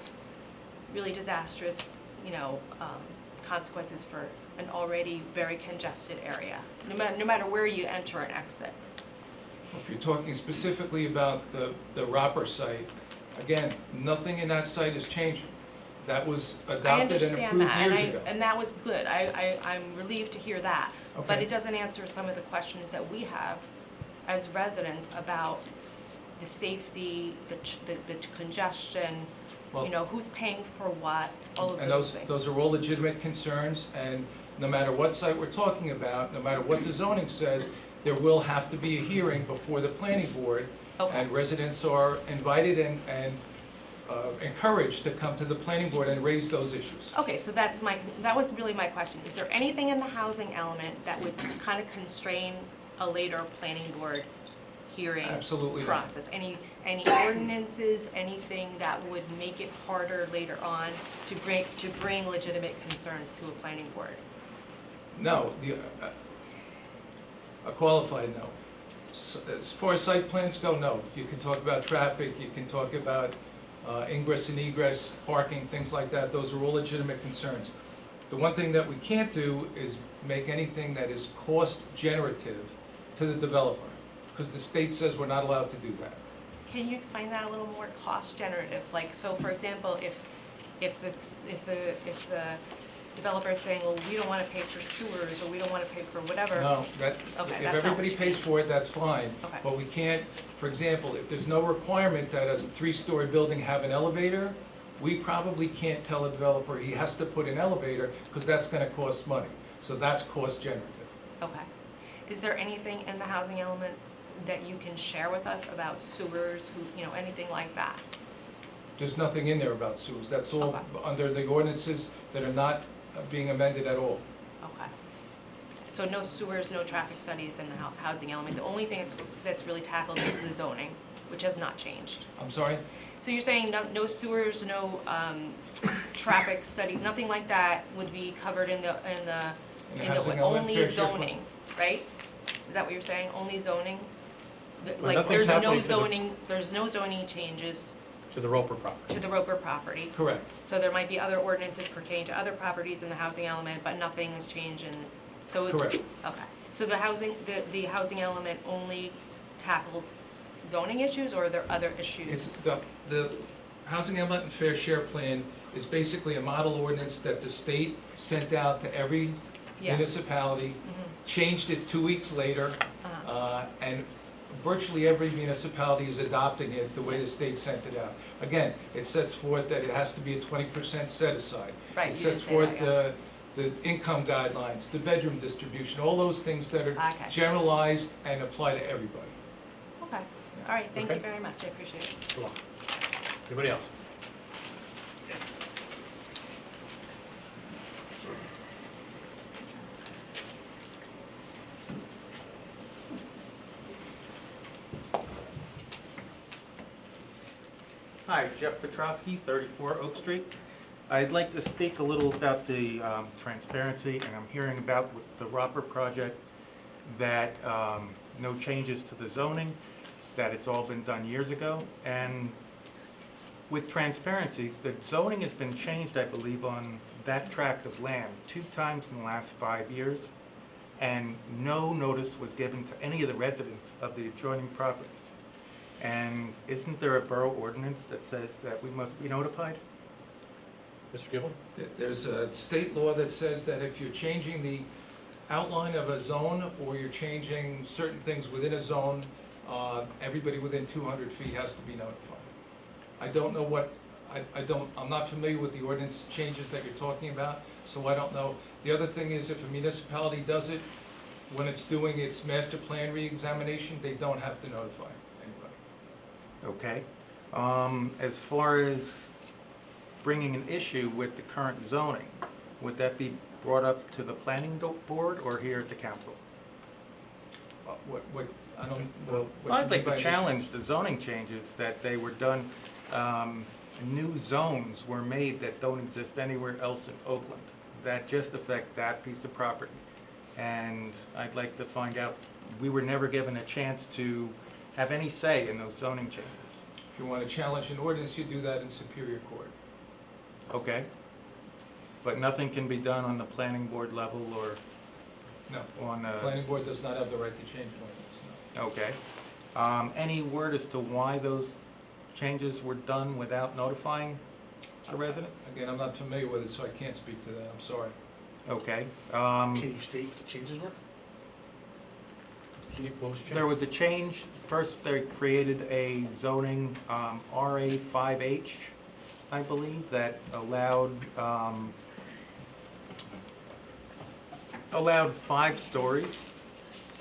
really disastrous, consequences for an already very congested area, no matter where you enter and exit. If you're talking specifically about the Roper site, again, nothing in that site is changing. That was I adopted and understand approved that, and years ago. and that was good. I'm relieved to hear that. But Okay. it doesn't answer some of the questions that we have as residents about the safety, the congestion, Well- you know, who's paying for what, all of And those things. those are all legitimate concerns, and no matter what site we're talking about, no matter what the zoning says, there will have to be a hearing before the planning board. Okay. And residents are invited and encouraged to come to the planning board and raise those issues. Okay, so that was really my question. Is there anything in the housing element that would kind of constrain a later planning board hearing Absolutely not. process? Any ordinances, anything that would make it harder later on to bring legitimate concerns to a planning board? No, a qualified no. As far as site plans go, no. You can talk about traffic, you can talk about ingress and egress, parking, things like that. Those are all legitimate concerns. The one thing that we can't do is make anything that is cost generative to the developer, because the state says we're not allowed to do that. Can you explain that a little more, cost generative? Like, so for example, if the developer is saying, well, we don't want to pay for sewers, or we don't want to pay for whatever. No, Okay, if that's not everybody what pays for it, that's fine. Okay. But we can't, for example, if there's no requirement that a three-story building have an elevator, we probably can't tell a developer he has to put an elevator, because that's going to cost money. So that's cost generative. Okay. Is there anything in the housing element that you can share with us about sewers, anything like that? There's nothing in there about sewers. That's all Okay. under the ordinances that are not being amended at all. Okay. So no sewers, no traffic studies in the housing element. The only thing that's really tackled is the zoning, which has not changed. I'm sorry? So you're saying no sewers, no traffic study, nothing like that would be covered in the housing element, only fair share plan. zoning, right? Is that what you're saying? Only zoning? Well, Like, nothing's happening to the- there's no zoning changes To the Roper property. to the Roper property. Correct. So there might be other ordinances pertaining to other properties in the housing element, but nothing has changed so it's. Correct. Okay. So the housing element only tackles zoning issues, or are there other issues? It's the housing element and fair share plan is basically a model ordinance that the state sent out to every Yeah. municipality, changed it 2 weeks later, and virtually every municipality is adopting it the way the state sent it out. Again, it sets forth that it has to be a 20% set aside. Right, It you sets did say forth that, the income guidelines, the bedroom distribution, all those things that are Okay. generalized and apply to everybody. Okay. All right, thank you Okay. very much. I appreciate it. You're welcome. Anybody else? Hi, Jeff Petrowski, 34 Oak Street. I'd like to speak a little about the transparency, and I'm hearing about with the Roper project that no changes to the zoning, that it's all been done years ago. And with transparency, the zoning has been changed, I believe, on that tract of land 2 times in the last 5 years, and no notice was given to any of the residents of the adjoining properties. And isn't there a borough ordinance that says that we must be notified? Mr. Gibbon? There's a state law that says that if you're changing the outline of a zone, or you're changing certain things within a zone, everybody within 200 feet has to be notified. I don't know what, I'm not familiar with the ordinance changes that you're talking about, so I don't know. The other thing is, if a municipality does it, when it's doing its master plan re-examination, they don't have to notify anybody. Okay. As far as bringing an issue with the current zoning, would that be brought up to the planning board or here at the council? I don't know. what I'd you like mean by to an challenge the zoning changes, that they were done, new zones were made that don't exist anywhere else in Oakland, that just affect that piece of property. And I'd like to find out, we were never given a chance to have any say in those zoning changes. If you want to challenge an ordinance, you do that in Superior Court. Okay. But nothing can be done on the planning board level or No. on, The planning board does not have the right to change an ordinance, no. Okay. Any word as to why those changes were done without notifying a resident? Again, I'm not familiar with it, so I can't speak to that, I'm sorry. Okay. Can you state what the changes were? What was the change? There was a change. First, they created a zoning, RA 5H, I believe, that allowed 5 stories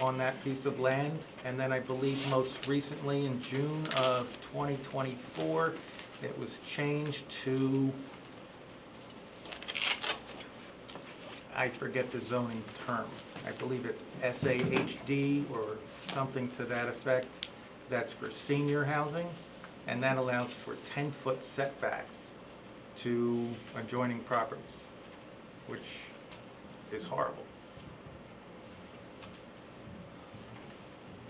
on that piece of land. And then I believe most recently in June of 2024, it was changed to, I forget the zoning term. I believe it's SAHD or something to that effect. That's for senior housing, and that allows for 10-foot setbacks to adjoining properties, which is horrible.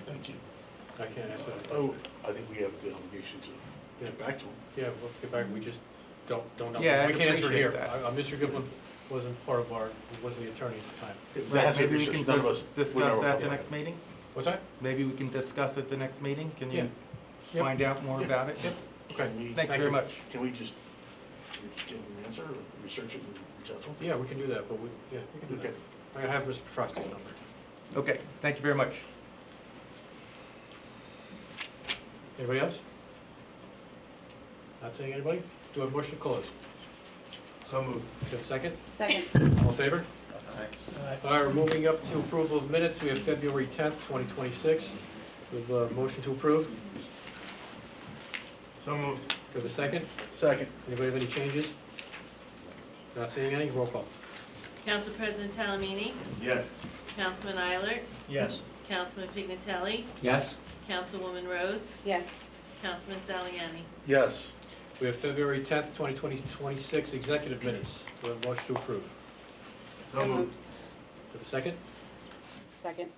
Thank you. I can't answer that. Oh, I think we have the obligation to get back to him. Yeah, we'll get back, we just don't know. Yeah, We I'd can't answer it appreciate here. that. Mr. Goodwin wasn't part of our, wasn't the attorney at the time. That has to be Maybe we researched. can None of us, we discuss never that talked the about next it. meeting? What's that? Maybe we can discuss it the next meeting? Can Yeah. you Yep. find out more Yeah. about it? Yep. Okay. Can we- Thank you very much. Can we just give him an answer, or research it and reach out to him? Yeah, we can do that, but we can do that. I have Mr. Frosty's number. Okay, thank you very much. Anybody else? Not saying anybody? Do I have a motion to close? So moved. Do you have a second? Second. All in favor? All right, we're moving up to approval of minutes. We have February 10th, 2026. We have a motion to approve. So moved. Do you have a second? Second. Anybody have any changes? Not seeing any? Roll call. Council President Talamini, Yes. Councilman Eilert, Yes. Councilman Pignatelli, Yes? Councilwoman Rose, Yes. Councilman Saliani. Yes. We have February 10th, 2026 executive minutes. Do we have a motion to approve? So moved. Do you have a second? Second.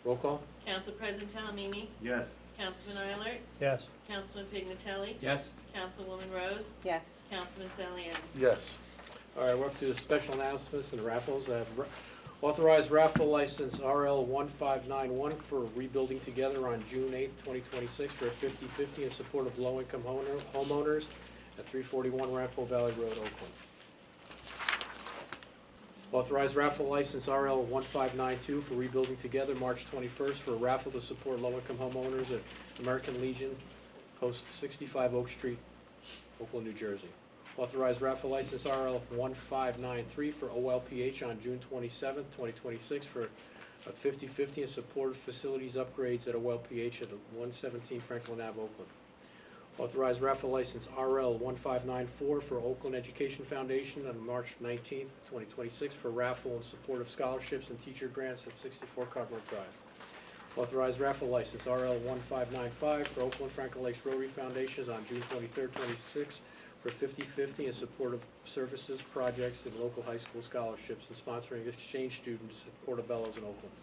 Roll call. Council President Talamini, Yes. Councilman Eilert, Yes. Councilman Pignatelli, Yes? Councilwoman Rose, Yes. Councilman Saliani. Yes. All right, we're up to the special announcements and raffles. I have authorized raffle license RL 1591 for Rebuilding Together on June 8th, 2026 for a 50/50 in support of low-income homeowners at 341 Rampo Valley Road, Oakland. Authorized raffle license RL 1592 for Rebuilding Together March 21st for a raffle to support low-income homeowners at American Legion, Post 65 Oak Street, Oakland, New Jersey. Authorized raffle license RL 1593 for OLPH on June 27th, 2026 for a 50/50 in support of facilities upgrades at OLPH at 117 Franklin Ave, Oakland. Authorized raffle license RL 1594 for Oakland Education Foundation on March 19th, 2026 for raffle in support of scholarships and teacher grants at 64 Cardinal Drive. Authorized raffle license RL 1595 for Oakland Franklin Lakes Rotary Foundations on June 23rd, 26 for 50/50 in support of services, projects, and local high school scholarships and sponsoring exchange students at Portobello's in Oakland.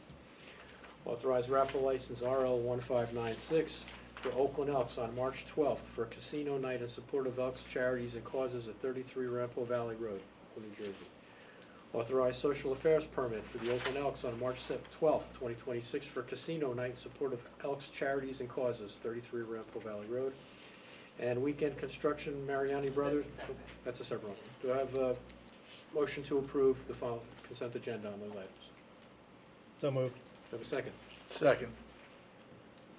Authorized raffle license RL 1596 for Oakland Elks on March 12th for a casino night in support of Elks charities and causes at 33 Rampo Valley Road, Oakland, New Jersey. Authorized social affairs permit for the Oakland Elks on March 12th, 2026 for casino night in support of Elks charities and causes, 33 Rampo Valley Road. And weekend construction, Mariani Brothers. That's a separate one. Do I have a motion to approve the following consent agenda on those items? So moved. Do I have a second? Second.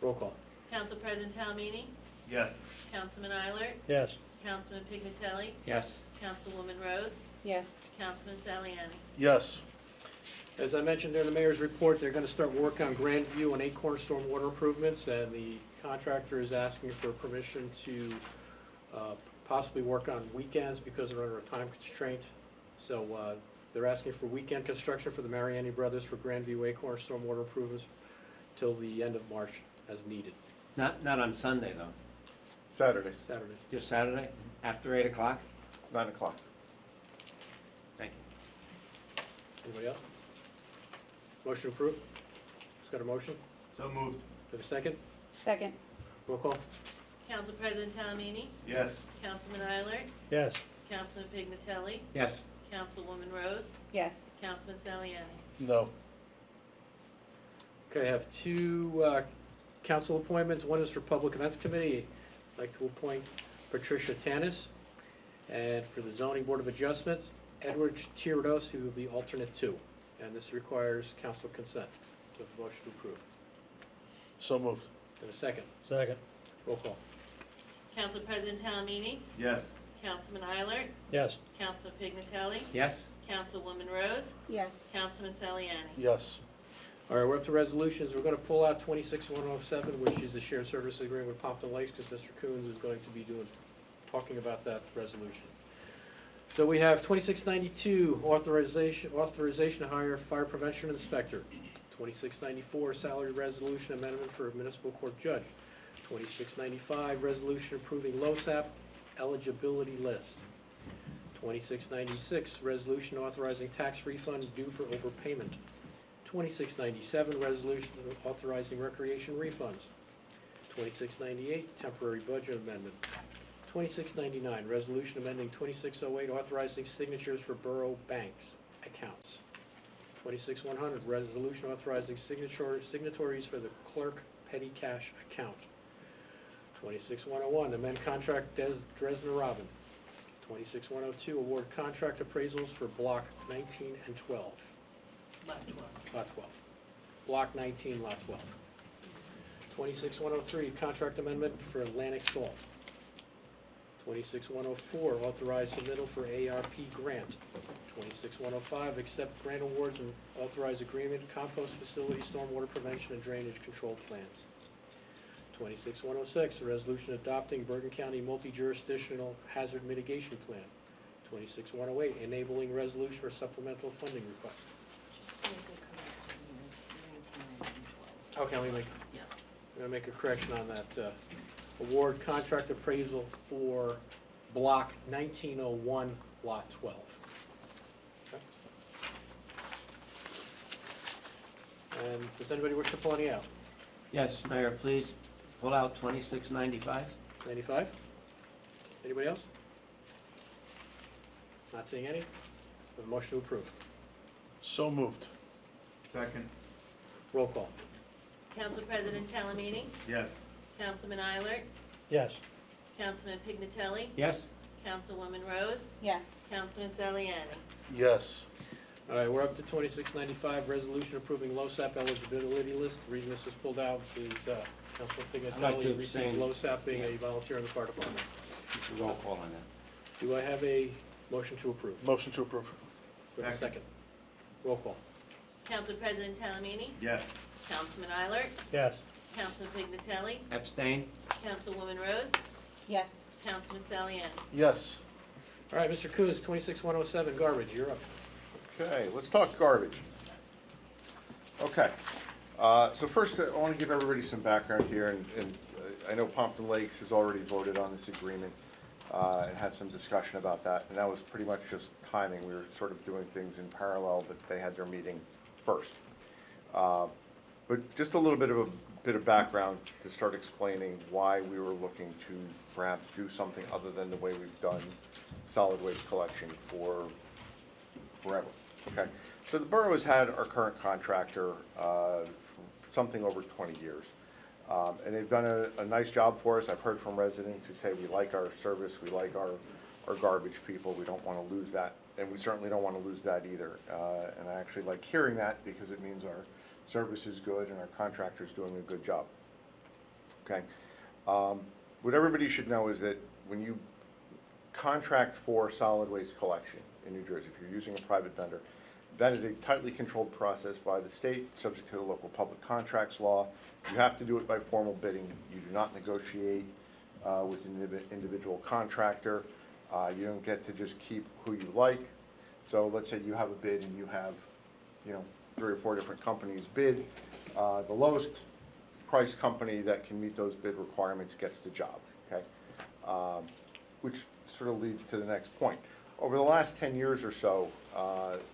Roll call. Council President Talamini, Yes. Councilman Eilert, Yes. Councilman Pignatelli, Yes. Councilwoman Rose, Yes. Councilman Saliani. Yes. As I mentioned during the mayor's report, they're gonna start work on Grandview and Acorn storm water improvements, and the contractor is asking for permission to possibly work on weekends because they're under a time constraint. So they're asking for weekend construction for the Mariani Brothers for Grandview Acorn storm water improvements till the end of March as needed. Not on Sunday, though. Saturdays. Saturdays. Just Saturday, after 8 o'clock? 9 o'clock. Thank you. Anybody else? Motion approved? Who's got a motion? So moved. Do you have a second? Second. Roll call. Council President Talamini, Yes. Councilman Eilert, Yes. Councilman Pignatelli, Yes. Councilwoman Rose, Yes. Councilman Saliani. No. Okay, I have two council appointments. One is for Public Events Committee. I'd like to appoint Patricia Tanis. And for the Zoning Board of Adjustments, Edward Tirados, who will be alternate 2. And this requires council consent. Do I have a motion to approve? So moved. And a second? Second. Roll call. Council President Talamini, Yes. Councilman Eilert, Yes. Councilman Pignatelli, Yes? Councilwoman Rose, Yes. Councilman Saliani. Yes. All right, we're up to resolutions. We're going to pull out 26107, which is the shared service agreement with Pompton Lakes, because Mr. Coons is going to be talking about that resolution. So we have 2692, authorization to hire fire prevention inspector. 2694, salary resolution amendment for municipal court judge. 2695, resolution approving LoSAP eligibility list. 2696, resolution authorizing tax refund due for overpayment. 2697, resolution authorizing recreation refunds. 2698, temporary budget amendment. 2699, resolution amending 2608, authorizing signatures for borough banks accounts. 26100, resolution authorizing signatories for the clerk petty cash account. 26101, amend contract Dresner Robin. 26102, award contract appraisals for block 19 and 12. Lot 12. Lot 12. Block 19, Lot 12. 26103, contract amendment for Atlantic Salt. 26104, authorize submittal for ARP grant. 26105, accept grant awards and authorize agreement, compost facility, stormwater prevention and drainage control plans. 26106, a resolution adopting Bergen County multi-jurisdictional hazard mitigation plan. 26108, enabling resolution for supplemental funding request. Okay, let me make, Yeah. I'm gonna make a correction on that. Award contract appraisal for block 1901, lot 12. Okay. And does anybody wish to pull any out? Yes, Mayor, please pull out 2695. 95? Anybody else? Not seeing any? A motion to approve. So moved. Second. Roll call. Council President Talamini, Yes. Councilman Eilert, Yes. Councilman Pignatelli, Yes? Councilwoman Rose, Yes. Councilman Saliani. Yes. All right, we're up to 2695, resolution approving LoSAP eligibility list. The reason this was pulled out is Councilman I'd like to Pignatelli receives abstain. LoSAP being a volunteer in the fire department. It's a roll call on that. Do I have a motion to approve? Motion to approve. Do I have a second? Roll call. Council President Talamini, Yes. Councilman Eilert, Yes. Councilman Pignatelli, Abstain? Councilwoman Rose, Yes. Councilman Saliani. Yes. All right, Mr. Coons, 26107, garbage, you're up. Okay, let's talk garbage. Okay, so first, I want to give everybody some background here, and I know Pompton Lakes has already voted on this agreement and had some discussion about that, and that was pretty much just timing. We were sort of doing things in parallel, but they had their meeting first. But just a little bit of background to start explaining why we were looking to perhaps do something other than the way we've done solid waste collection for forever. Okay, so the borough has had our current contractor for something over 20 years. And they've done a nice job for us. I've heard from residents who say we like our service, we like our garbage people, we don't want to lose that, and we certainly don't want to lose that either. And I actually like hearing that because it means our service is good and our contractor's doing a good job. Okay, what everybody should know is that when you contract for solid waste collection in New Jersey, if you're using a private vendor, that is a tightly controlled process by the state, subject to the local public contracts law. You have to do it by formal bidding. You do not negotiate with an individual contractor. You don't get to just keep who you like. So let's say you have a bid and you have, 3 or 4 different companies bid. The lowest price company that can meet those bid requirements gets the job, okay? Which sort of leads to the next point. Over the last 10 years or so,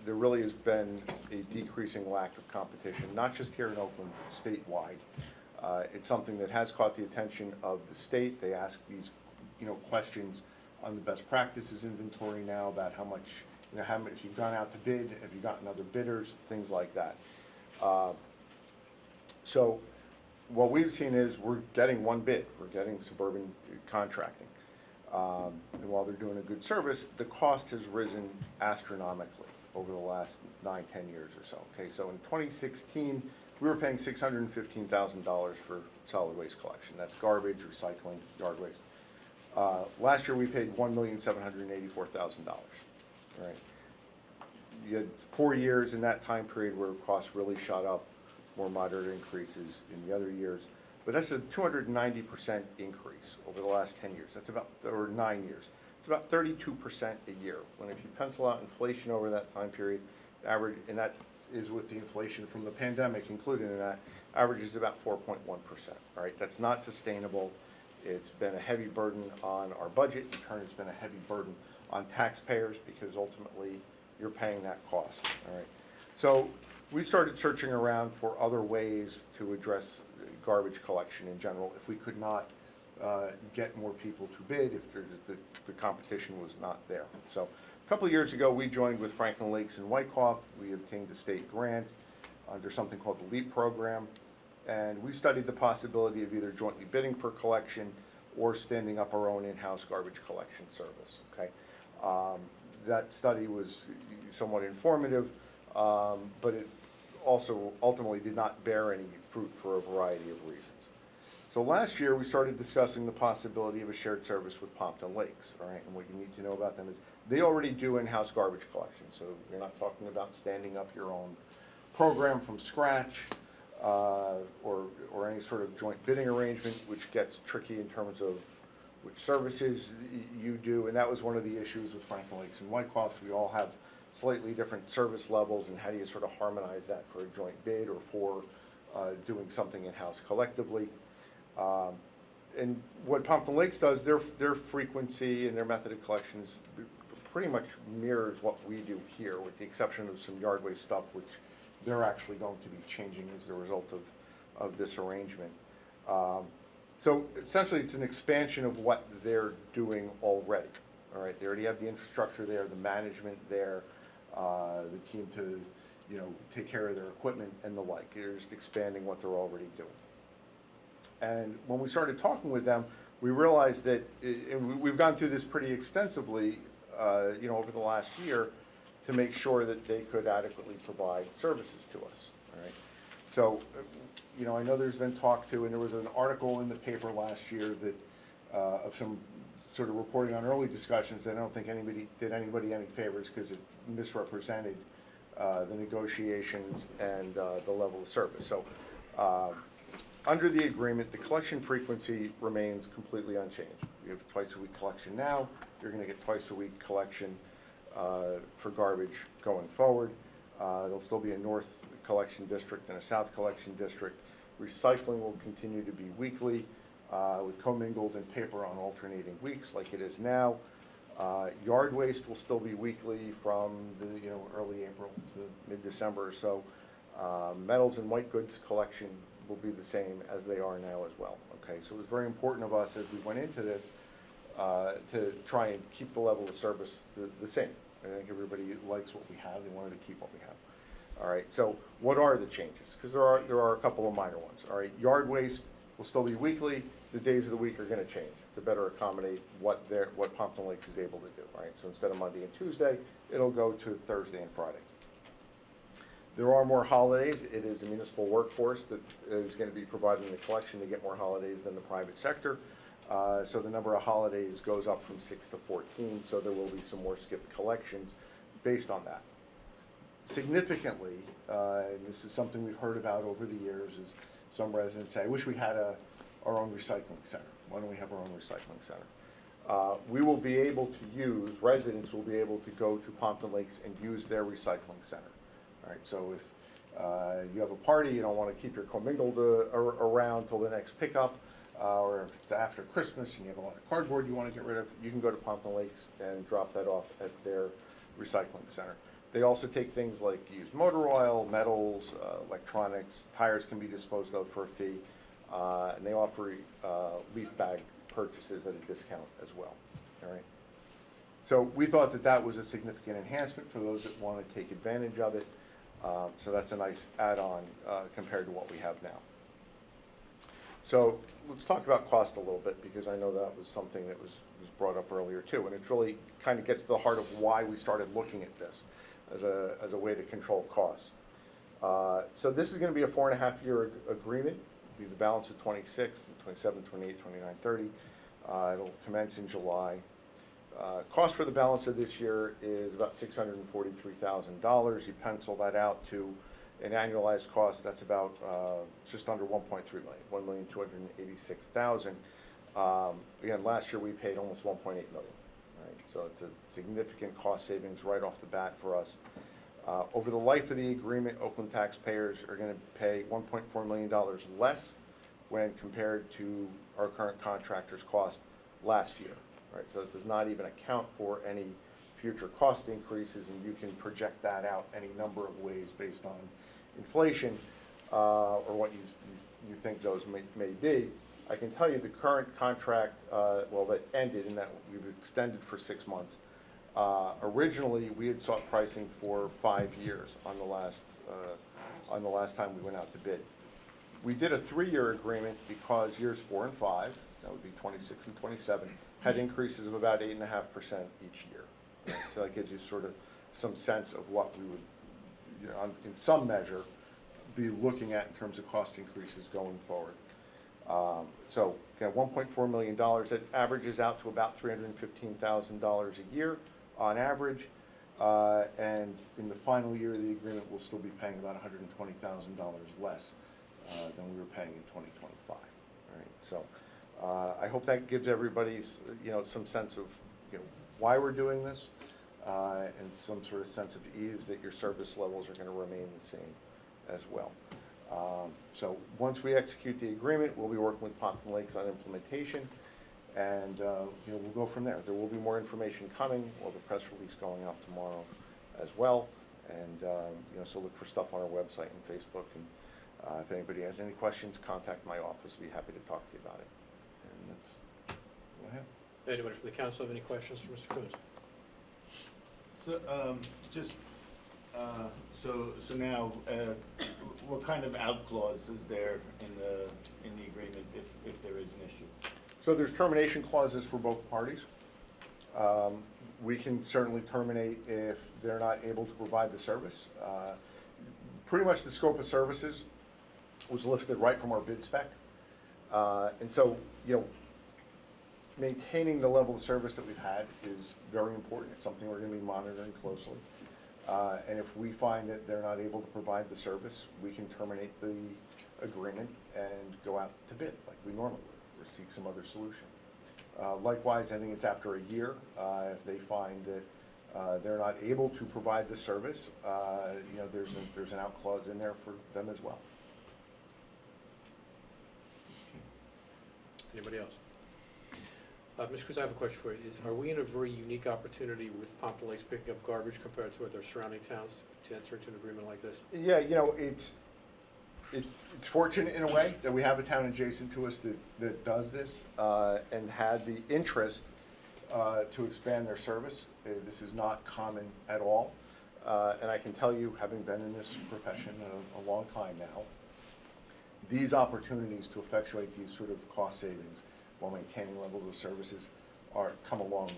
there really has been a decreasing lack of competition, not just here in Oakland, but statewide. It's something that has caught the attention of the state. They ask these, questions on the best practices inventory now about how much, if you've gone out to bid, have you gotten other bidders, things like that. So what we've seen is we're getting one bid. We're getting Suburban Contracting. And while they're doing a good service, the cost has risen astronomically over the last 9, 10 years or so. Okay, so in 2016, we were paying $615,000 for solid waste collection. That's garbage, recycling, yard waste. Last year, we paid $1,784,000. Right. You had 4 years in that time period where costs really shot up, more moderate increases in the other years. But that's a 290% increase over the last 10 years. That's about, or 9 years. It's about 32% a year. When if you pencil out inflation over that time period, average, and that is with the inflation from the pandemic included in that, average is about 4.1%. All right, that's not sustainable. It's been a heavy burden on our budget. In turn, it's been a heavy burden on taxpayers because ultimately you're paying that cost. All right, so we started searching around for other ways to address garbage collection in general if we could not get more people to bid, if the competition was not there. So a couple of years ago, we joined with Franklin Lakes and Wyckoff. We obtained a state grant under something called the LEAP program, and we studied the possibility of either jointly bidding for collection or standing up our own in-house garbage collection service. Okay, that study was somewhat informative, but it also ultimately did not bear any fruit for a variety of reasons. So last year, we started discussing the possibility of a shared service with Pompton Lakes, all right? And what you need to know about them is they already do in-house garbage collection, so you're not talking about standing up your own program from scratch or any sort of joint bidding arrangement, which gets tricky in terms of which services you do. And that was one of the issues with Franklin Lakes and Wyckoff. We all have slightly different service levels, and how do you sort of harmonize that for a joint bid or for doing something in-house collectively. And what Pompton Lakes does, their frequency and their method of collections pretty much mirrors what we do here, with the exception of some yard waste stuff, which they're actually going to be changing as a result of this arrangement. So essentially, it's an expansion of what they're doing already. All right, they already have the infrastructure there, the management there, the team to, take care of their equipment and the like. They're just expanding what they're already doing. And when we started talking with them, we realized that, and we've gone through this pretty extensively, over the last year, to make sure that they could adequately provide services to us. All right. So, I know there's been talk to, and there was an article in the paper last year that of some sort of reporting on early discussions. I don't think anybody did anybody any favors because it misrepresented the negotiations and the level of service. So. Under the agreement, the collection frequency remains completely unchanged. You have twice a week collection now. You're going to get twice a week collection for garbage going forward. There'll still be a north collection district and a south collection district. Recycling will continue to be weekly with commingled and paper on alternating weeks like it is now. Yard waste will still be weekly from the early April to mid-December or so. Metals and white goods collection will be the same as they are now as well. Okay, so it was very important of us as we went into this to try and keep the level of service the same. I think everybody likes what we have. They wanted to keep what we have. All right, so what are the changes? Because there are a couple of minor ones. All right, yard waste will still be weekly. The days of the week are going to change to better accommodate what Pompton Lakes is able to do. All right, so instead of Monday and Tuesday, it'll go to Thursday and Friday. There are more holidays. It is a municipal workforce that is going to be providing the collection. They get more holidays than the private sector. So the number of holidays goes up from 6 to 14, so there will be some more skipped collections based on that. Significantly, and this is something we've heard about over the years, is some residents say, I wish we had our own recycling center. Why don't we have our own recycling center? We will be able to use, residents will be able to go to Pompton Lakes and use their recycling center. All right, so if you have a party, you don't want to keep your commingled around till the next pickup, or if it's after Christmas and you have a lot of cardboard you want to get rid of, you can go to Pompton Lakes and drop that off at their recycling center. They also take things like used motor oil, metals, electronics, tires can be disposed of for a fee, and they offer leaf bag purchases at a discount as well. All right. So we thought that that was a significant enhancement for those that want to take advantage of it. So that's a nice add-on compared to what we have now. So let's talk about cost a little bit, because I know that was something that was brought up earlier too, and it really kind of gets to the heart of why we started looking at this as a way to control costs. So this is going to be a 4.5-year agreement. It'll be the balance of 26, 27, 28, 29, 30. It'll commence in July. Cost for the balance of this year is about $643,000. You pencil that out to an annualized cost, that's about just under 1.3 million, 1,286,000. Again, last year we paid almost 1.8 million. Right? So it's a significant cost savings right off the bat for us. Over the life of the agreement, Oakland taxpayers are going to pay $1.4 million less when compared to our current contractor's cost last year. Right? So it does not even account for any future cost increases, and you can project that out any number of ways based on inflation or what you think those may be. I can tell you the current contract, that ended and that we've extended for 6 months. Originally, we had sought pricing for 5 years on the last time we went out to bid. We did a 3-year agreement because years 4 and 5, that would be 26 and 27, had increases of about 8.5% each year. Right? So that gives you sort of some sense of what we would, in some measure, be looking at in terms of cost increases going forward. So again, $1.4 million, that averages out to about $315,000 a year on average. And in the final year of the agreement, we'll still be paying about $120,000 less than we were paying in 2025. All right, so I hope that gives everybody, some sense of, why we're doing this, and some sort of sense of ease that your service levels are going to remain the same as well. So once we execute the agreement, we'll be working with Pompton Lakes on implementation, and we'll go from there. There will be more information coming. We'll have a press release going out tomorrow as well, and so look for stuff on our website and Facebook. And if anybody has any questions, contact my office. We'll be happy to talk to you about it. And that's what I have. Anybody from the council have any questions for Mr. Coons? So now, what kind of out clause is there in the agreement if there is an issue? So there's termination clauses for both parties. We can certainly terminate if they're not able to provide the service. Pretty much the scope of services was lifted right from our bid spec. And so, maintaining the level of service that we've had is very important. It's something we're going to be monitoring closely. And if we find that they're not able to provide the service, we can terminate the agreement and go out to bid like we normally would, or seek some other solution. Likewise, I think it's after a year, if they find that they're not able to provide the service, there's an out clause in there for them as well. Anybody else? Ms. Cruz, I have a question for you. Are we in a very unique opportunity with Pompton Lakes picking up garbage compared to other surrounding towns to enter into an agreement like this? Yeah, it's fortunate in a way that we have a town adjacent to us that does this and had the interest to expand their service. This is not common at all. And I can tell you, having been in this profession a long time now, these opportunities to effectuate these sort of cost savings while maintaining levels of services come along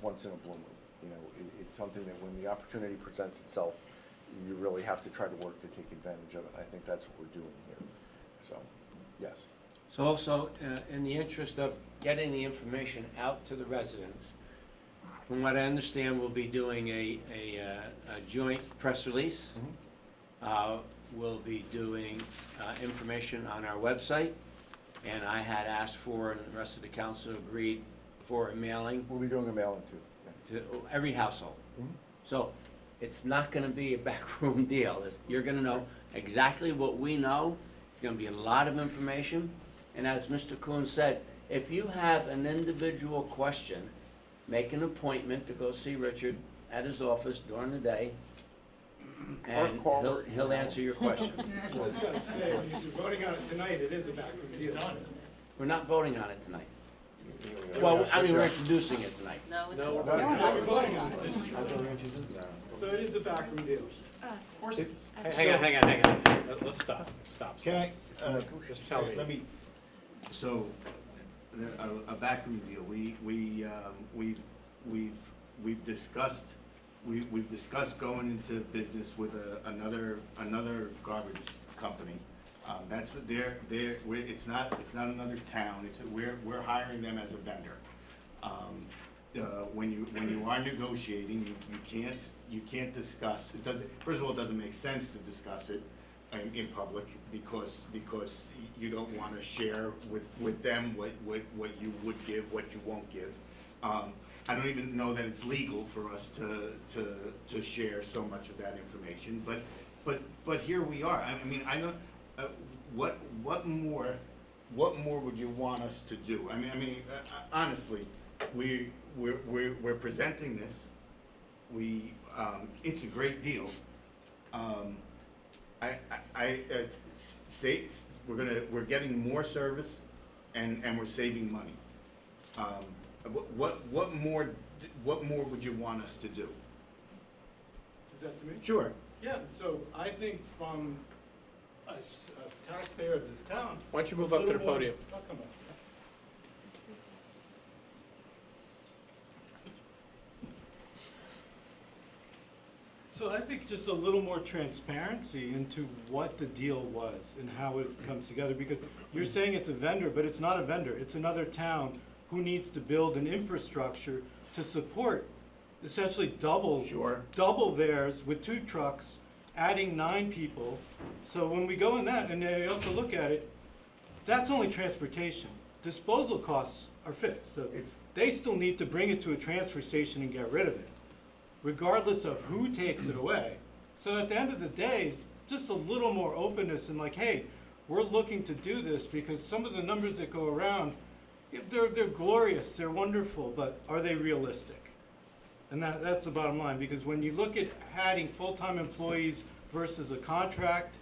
once in a blue moon. It's something that when the opportunity presents itself, you really have to try to work to take advantage of it. I think that's what we're doing here. So, yes. So also, in the interest of getting the information out to the residents, from what I understand, we'll be doing a joint press release. We'll be doing information on our website, and I had asked for, and the rest of the council agreed, for a mailing. We'll be doing a mailing too. To every household. So it's not going to be a backroom deal. You're going to know exactly what we know. It's going to be a lot of information. And as Mr. Kuhn said, if you have an individual question, make an appointment to go see Richard at his office during the day, and he'll answer your question. If you're voting on it tonight, it is a backroom deal. We're not voting on it tonight. Well, I mean, we're introducing it tonight. No, We're voting on it. So it is a backroom deal. Of course it is. Hang on. Let's stop. Can I, Mr. Talmadge. So, a backroom deal, we've discussed, we've discussed going into business with another garbage company. That's what it's not another town, we're hiring them as a vendor. When you are negotiating, you can't discuss, first of all, it doesn't make sense to discuss it in public because you don't want to share with them what you would give, what you won't give. I don't even know that it's legal for us to share so much of that information, but here we are. I mean, I don't, what more would you want us to do? I mean, honestly, we're presenting this. It's a great deal. We're getting more service and we're saving money. What more would you want us to do? Is that to me? Sure. Yeah, so I think from a taxpayer of this town. Why don't you move up to the podium? I'll come up. So I think just a little more transparency into what the deal was and how it comes together, because you're saying it's a vendor, but it's not a vendor. It's another town who needs to build an infrastructure to support essentially double theirs with 2 trucks, adding 9 people. So when we go in that, and they also look at it, that's only transportation. Disposal costs are fixed. So they still need to bring it to a transfer station and get rid of it, regardless of who takes it away. So at the end of the day, just a little more openness and like, hey, we're looking to do this because some of the numbers that go around, they're glorious, they're wonderful, but are they realistic? And that's the bottom line, because when you look at adding full-time employees versus a contract,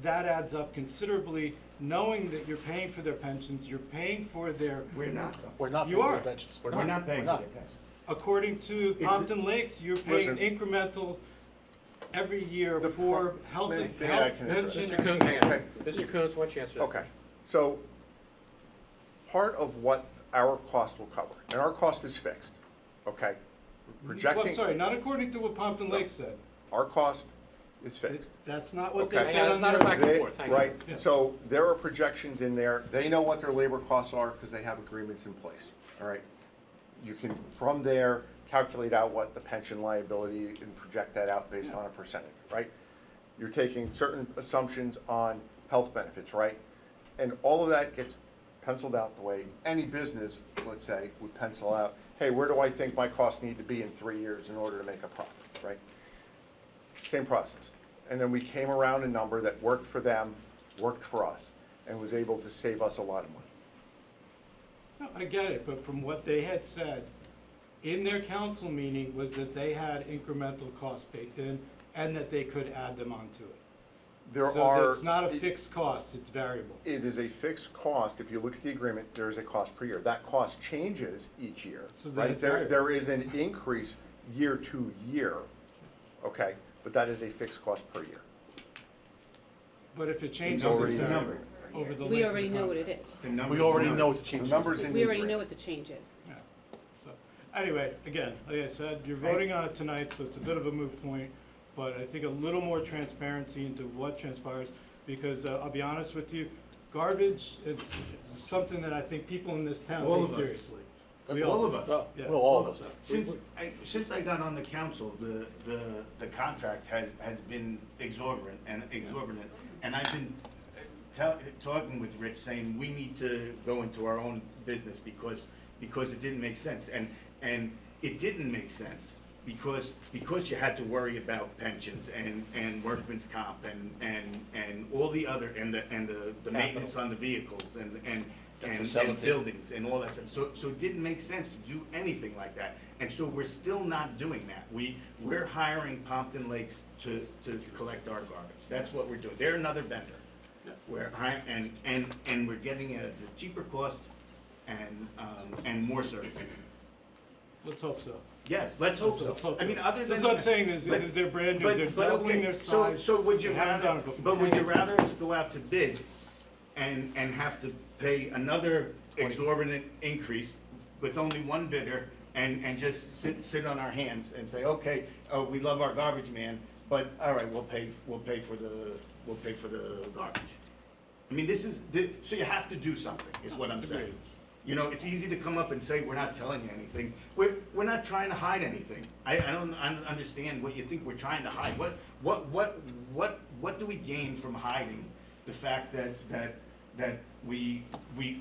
that adds up considerably, knowing that you're paying for their pensions, you're paying for their... We're not. We're not You paying are. for pensions. We're not paying for their pensions. According to Pompton Lakes, you're paying Listen. incremental every year for health Maybe I health can address pension. Mr. Coons, hang on. Okay. Mr. Coons, why don't you answer that? Okay, so part of what our cost will cover, and our cost is fixed, okay? Well, Projecting, sorry, not according to what Pompton Lakes said. our cost is fixed. That's not what they Okay. said Hang on, on it's not a their- back and They- forth, hang on. Right, Yeah. so there are projections in there, they know what their labor costs are because they have agreements in place, all right? You can, from there, calculate out what the pension liability and project that out based on a percentage, right? You're taking certain assumptions on health benefits, right? And all of that gets penciled out the way any business, let's say, would pencil out, hey, where do I think my costs need to be in 3 years in order to make a profit, right? Same process. And then we came around a number that worked for them, worked for us, and was able to save us a lot of money. No, I get it, but from what they had said in their council meeting was that they had incremental costs baked in and that they could add them onto it. There So are. it's not a fixed cost, it's variable. It is a fixed cost. If you look at the agreement, there is a cost per year. That cost changes each year, So then right? it's There variable. is an increase year to year, okay? But that is a fixed cost per year. But if it changes, already it's in the variable over the We length already of know what contract. it is. The numbers We already are know numbers. the change. The numbers in the We already know agreement. what the change is. Yeah. So, anyway, again, like I said, you're voting on it tonight, so it's a bit of a moot point, but I think a little more transparency into what transpires, because I'll be honest with you, garbage is something that I think people in this town All take of us. seriously. We All of us. Yeah. Well, all of us. Since I got on the council, the contract has been exorbitant, and I've been talking with Rich, saying we need to go into our own business because it didn't make sense, and it didn't make sense because you had to worry about pensions and workman's comp and all the other and the maintenance on the vehicles and buildings and all that stuff. So it didn't make sense to do anything like that. And so we're still not doing that. We're hiring Pompton Lakes to collect our garbage. That's what we're doing. They're another vendor. We're hiring, and we're getting it at a cheaper cost and more services. Let's hope so. Yes, let's hope Let's so. hope I mean, other than. That's what I'm saying is they're brand new, they're doubling their size. So would you They haven't done rather, it before. but would you rather us go out to bid and have to pay another exorbitant increase with only one bidder and just sit on our hands and say, okay, we love our garbage man, but all right, we'll pay for the garbage. I mean, so you have to do something, is what I'm saying. You know, it's easy to come up and say, we're not telling you anything. We're not trying to hide anything. I don't understand what you think we're trying to hide. What do we gain from hiding the fact that we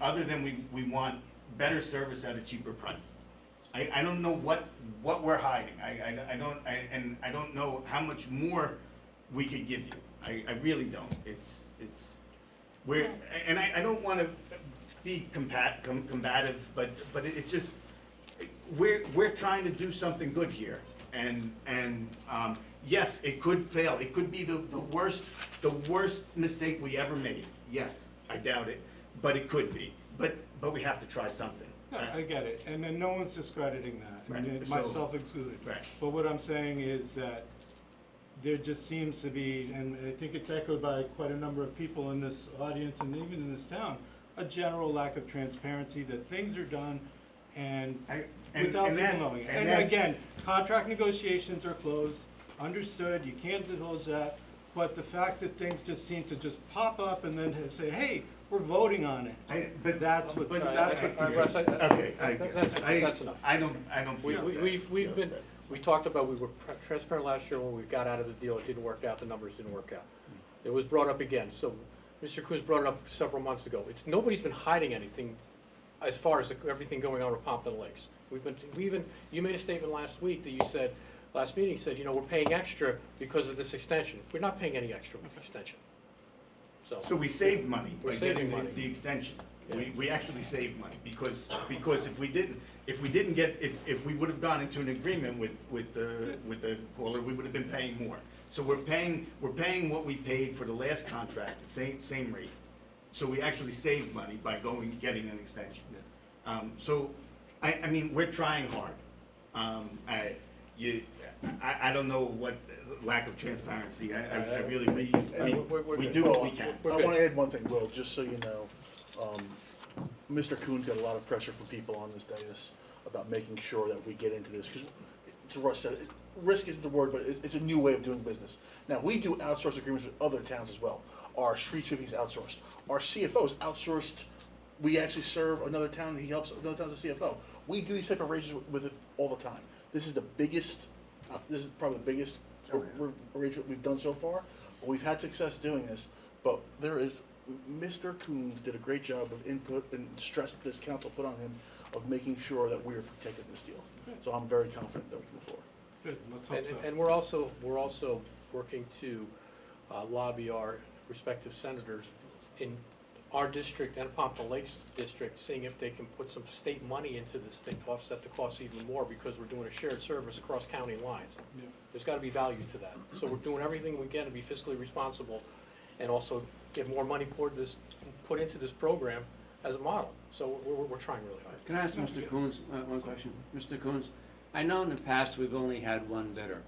other than we want better service at a cheaper price? I don't know what we're hiding. I don't know how much more we could give you. I really don't. I don't want to be combative, but it just, we're trying to do something good here, and yes, it could fail. It could be the worst mistake we ever made. Yes, I doubt it, but it could be. But we have to try something. No, I get it, and then no one's discrediting that, and Right. myself included. Right. But what I'm saying is that there just seems to be, and I think it's echoed by quite a number of people in this audience and even in this town, a general lack of transparency, that things are done and without people knowing. And again, contract negotiations are closed, understood, you can't divulge that, but the fact that things just seem to just pop up and then say, hey, we're voting on it. That's what. Okay, That's enough. I don't feel that. We talked about, we were transparent last year when we got out of the deal, it didn't work out, the numbers didn't work out. It was brought up again, so Mr. Cruz brought it up several months ago. Nobody's been hiding anything as far as everything going on with Pompton Lakes. You made a statement last week that you said, last meeting, you said, we're paying extra because of this extension. We're not paying any extra with the extension. So we saved money We're by saving getting money. the extension. Yeah. We actually saved money because if we would have gone into an agreement with the caller, we would have been paying more. So we're paying what we paid for the last contract, the same rate. So we actually saved money by getting an extension. So I mean, we're trying hard. I don't know what lack of transparency. I really, we do what we can. I want to add one thing, Will, just so you know. Mr. Coon's got a lot of pressure from people on this dais about making sure that we get into this, because, to Russ said, risk isn't the word, but it's a new way of doing business. Now, we do outsource agreements with other towns as well. Our street sweeping is outsourced. Our CFO is outsourced. We actually serve another town, he helps another town as a CFO. We do these type of arrangements with it all the time. This is the biggest, this is probably the biggest arrangement we've done so far. We've had success doing this, but Mr. Coons did a great job of input and stress that this council put on him of making sure that we are protecting this deal. So I'm very confident that we can move forward. Good, let's hope so. And we're also working to lobby our respective senators in our district and Pompton Lakes district, seeing if they can put some state money into this thing to offset the costs even more, because we're doing a shared service across county lines. Yeah. There's got to be value to that. So we're doing everything we can to be fiscally responsible and also get more money put into this program as a model. So we're trying really hard. Can I ask Mr. Coons one question? Mr. Coons, I know in the past we've only had one bidder,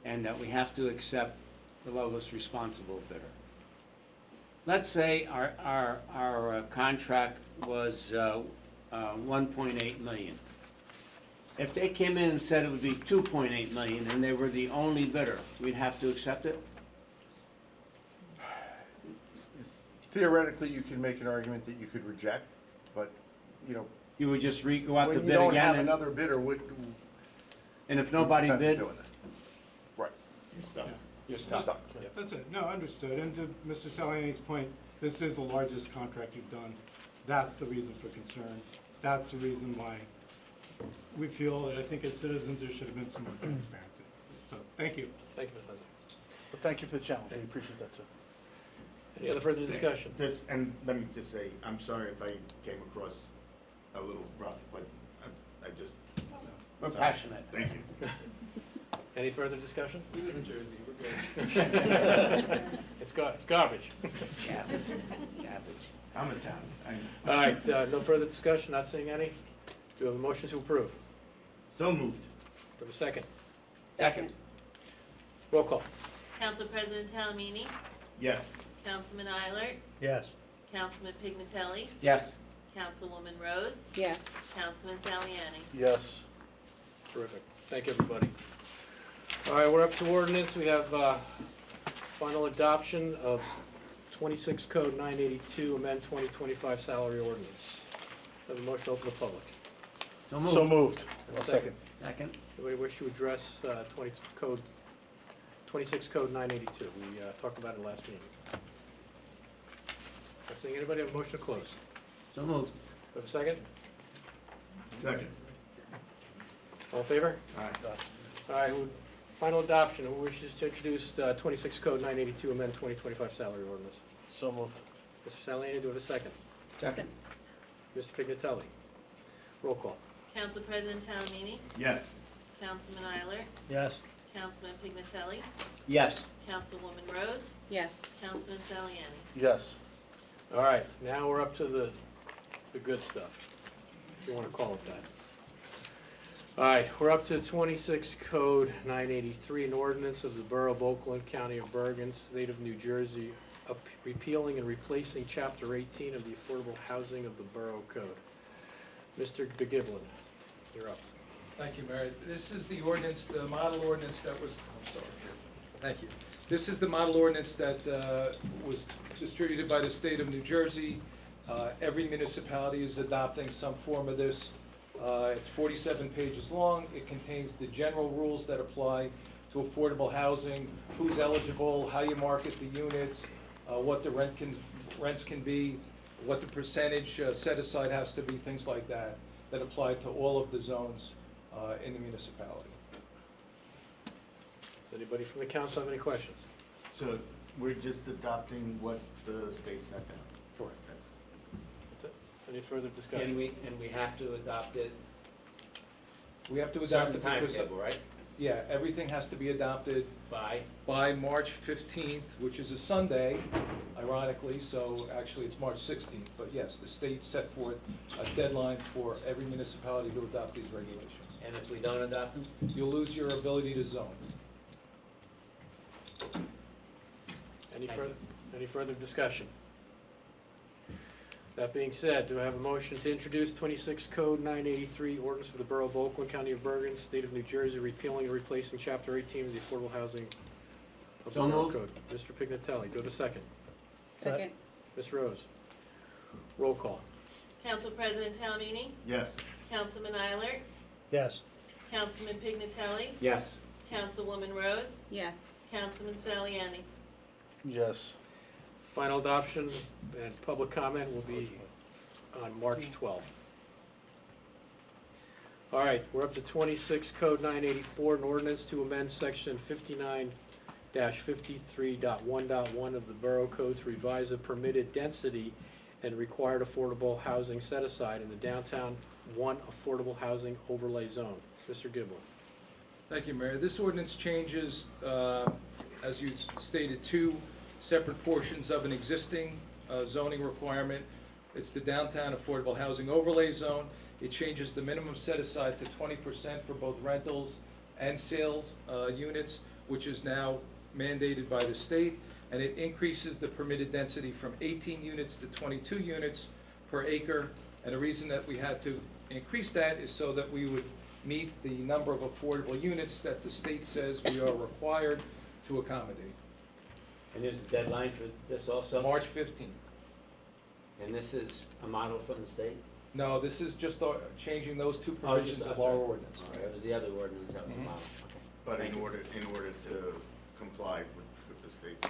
and that we have to accept the lowest responsible bidder. Let's say our contract was 1.8 million. If they came in and said it would be 2.8 million and they were the only bidder, we'd have to accept it? Theoretically, you can make an argument that you could reject, but, You would just go out to when bid you don't again? have and- another bidder, And if nobody what's the sense bid? of doing it? Right. You're stuck. That's it, no, understood, and to Mr. Saliani's point, this is the largest contract you've done. That's the reason for concern, that's the reason why we feel, I think as citizens, there should have been some more transparency. So, thank you. Thank you, Ms. Leslie. But thank you for the challenge, we appreciate that too. Any other further discussion? And let me just say, I'm sorry if I came across a little rough, but I just. We're passionate. Thank you. Any further discussion? We live in Jersey, we're good. It's garbage. I'm a town. All right, no further discussion, not seeing any. Do we have a motion to approve? So moved. Do we have a second? Second. Roll call. Council President Talamini, Yes. Councilman Eilert, Yes. Councilman Pignatelli, Yes. Councilwoman Rose, Yes. Councilman Saliani. Yes. Terrific. Thank you, everybody. All right, we're up to ordinance. We have final adoption of 26 Code 982, amend 2025 salary ordinance. Have a motion to open the public. So moved. So moved. And a I'll second. Second. Anybody wish to address 26 Code 982? We talked about it last meeting. Not seeing anybody, have a motion to close. So moved. Have a second? Second. All in favor? Aye. All right, final adoption. Who wishes to introduce 26 Code 982, amend 2025 salary ordinance? So moved. Mr. Saliani, do we have a second? Second. Mr. Pignatelli? Roll call. Council President Talamini, Yes. Councilman Eiler, Yes. Councilman Pignatelli, Yes. Councilwoman Rose, Yes. Councilman Saliani. Yes. All right, now we're up to the good stuff, if you want to call it that. All right, we're up to 26 Code 983, an ordinance of the Borough of Oakland, County of Bergen, State of New Jersey, repealing and replacing Chapter 18 of the Affordable Housing of the Borough Code. Mr. Begiblin, you're up. Thank you, Mayor. This is the ordinance, the model ordinance that was, I'm sorry. Thank you. This is the model ordinance that was distributed by the state of New Jersey. Every municipality is adopting some form of this. It's 47 pages long. It contains the general rules that apply to affordable housing, who's eligible, how you market the units, what the rents can be, what the percentage set aside has to be, things like that, that apply to all of the zones in the municipality. Does anybody from the council have any questions? So we're just adopting what the state sent down? Correct. That's it. Any further discussion? And we have to adopt it We have to adopt certain it because, timetable, right? yeah, everything has to be adopted by March 15th, which is a Sunday, ironically, so actually it's March 16th. But yes, the state set forth a deadline for every municipality to adopt these regulations. And if we don't adopt them? You'll lose your ability to zone. Any further discussion? That being said, do I have a motion to introduce 26 Code 983, ordinance for the Borough of Oakland, County of Bergen, State of New Jersey, repealing and replacing Chapter 18 of the Affordable Housing of the So Borough moved. Code? Mr. Pignatelli, do I have a second? Second. Ms. Rose? Roll call. Council President Talamini, Yes. Councilman Eiler, Yes. Councilman Pignatelli, Yes. Councilwoman Rose, Yes. Councilman Saliani. Yes. Final adoption and public comment will be on March 12th. All right, we're up to 26 Code 984, an ordinance to amend Section 59-53.1.1 of the Borough Code to revise the permitted density and required affordable housing set aside in the downtown 1 affordable housing overlay zone. Mr. Giblin. Thank you, Mayor. This ordinance changes, as you stated, two separate portions of an existing zoning requirement. It's the downtown affordable housing overlay zone. It changes the minimum set aside to 20% for both rentals and sales units, which is now mandated by the state. And it increases the permitted density from 18 units to 22 units per acre. And the reason that we had to increase that is so that we would meet the number of affordable units that the state says we are required to accommodate. And there's a deadline for this also? March 15th. And this is a model from the state? No, this is just changing those two Oh, just- provisions of that's our right. ordinance. All right, it was the other ordinance that was a Mhm. model, okay. But Thank in you. order to comply with the state.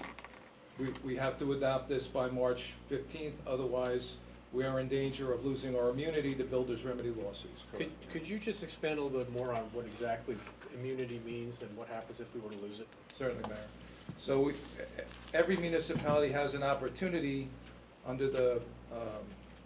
We have to adopt this by March 15th, otherwise we are in danger of losing our immunity to builders' remedy lawsuits. Could you just expand a little bit more on what exactly immunity means and what happens if we were to lose it? Certainly, Mayor. So every municipality has an opportunity under the,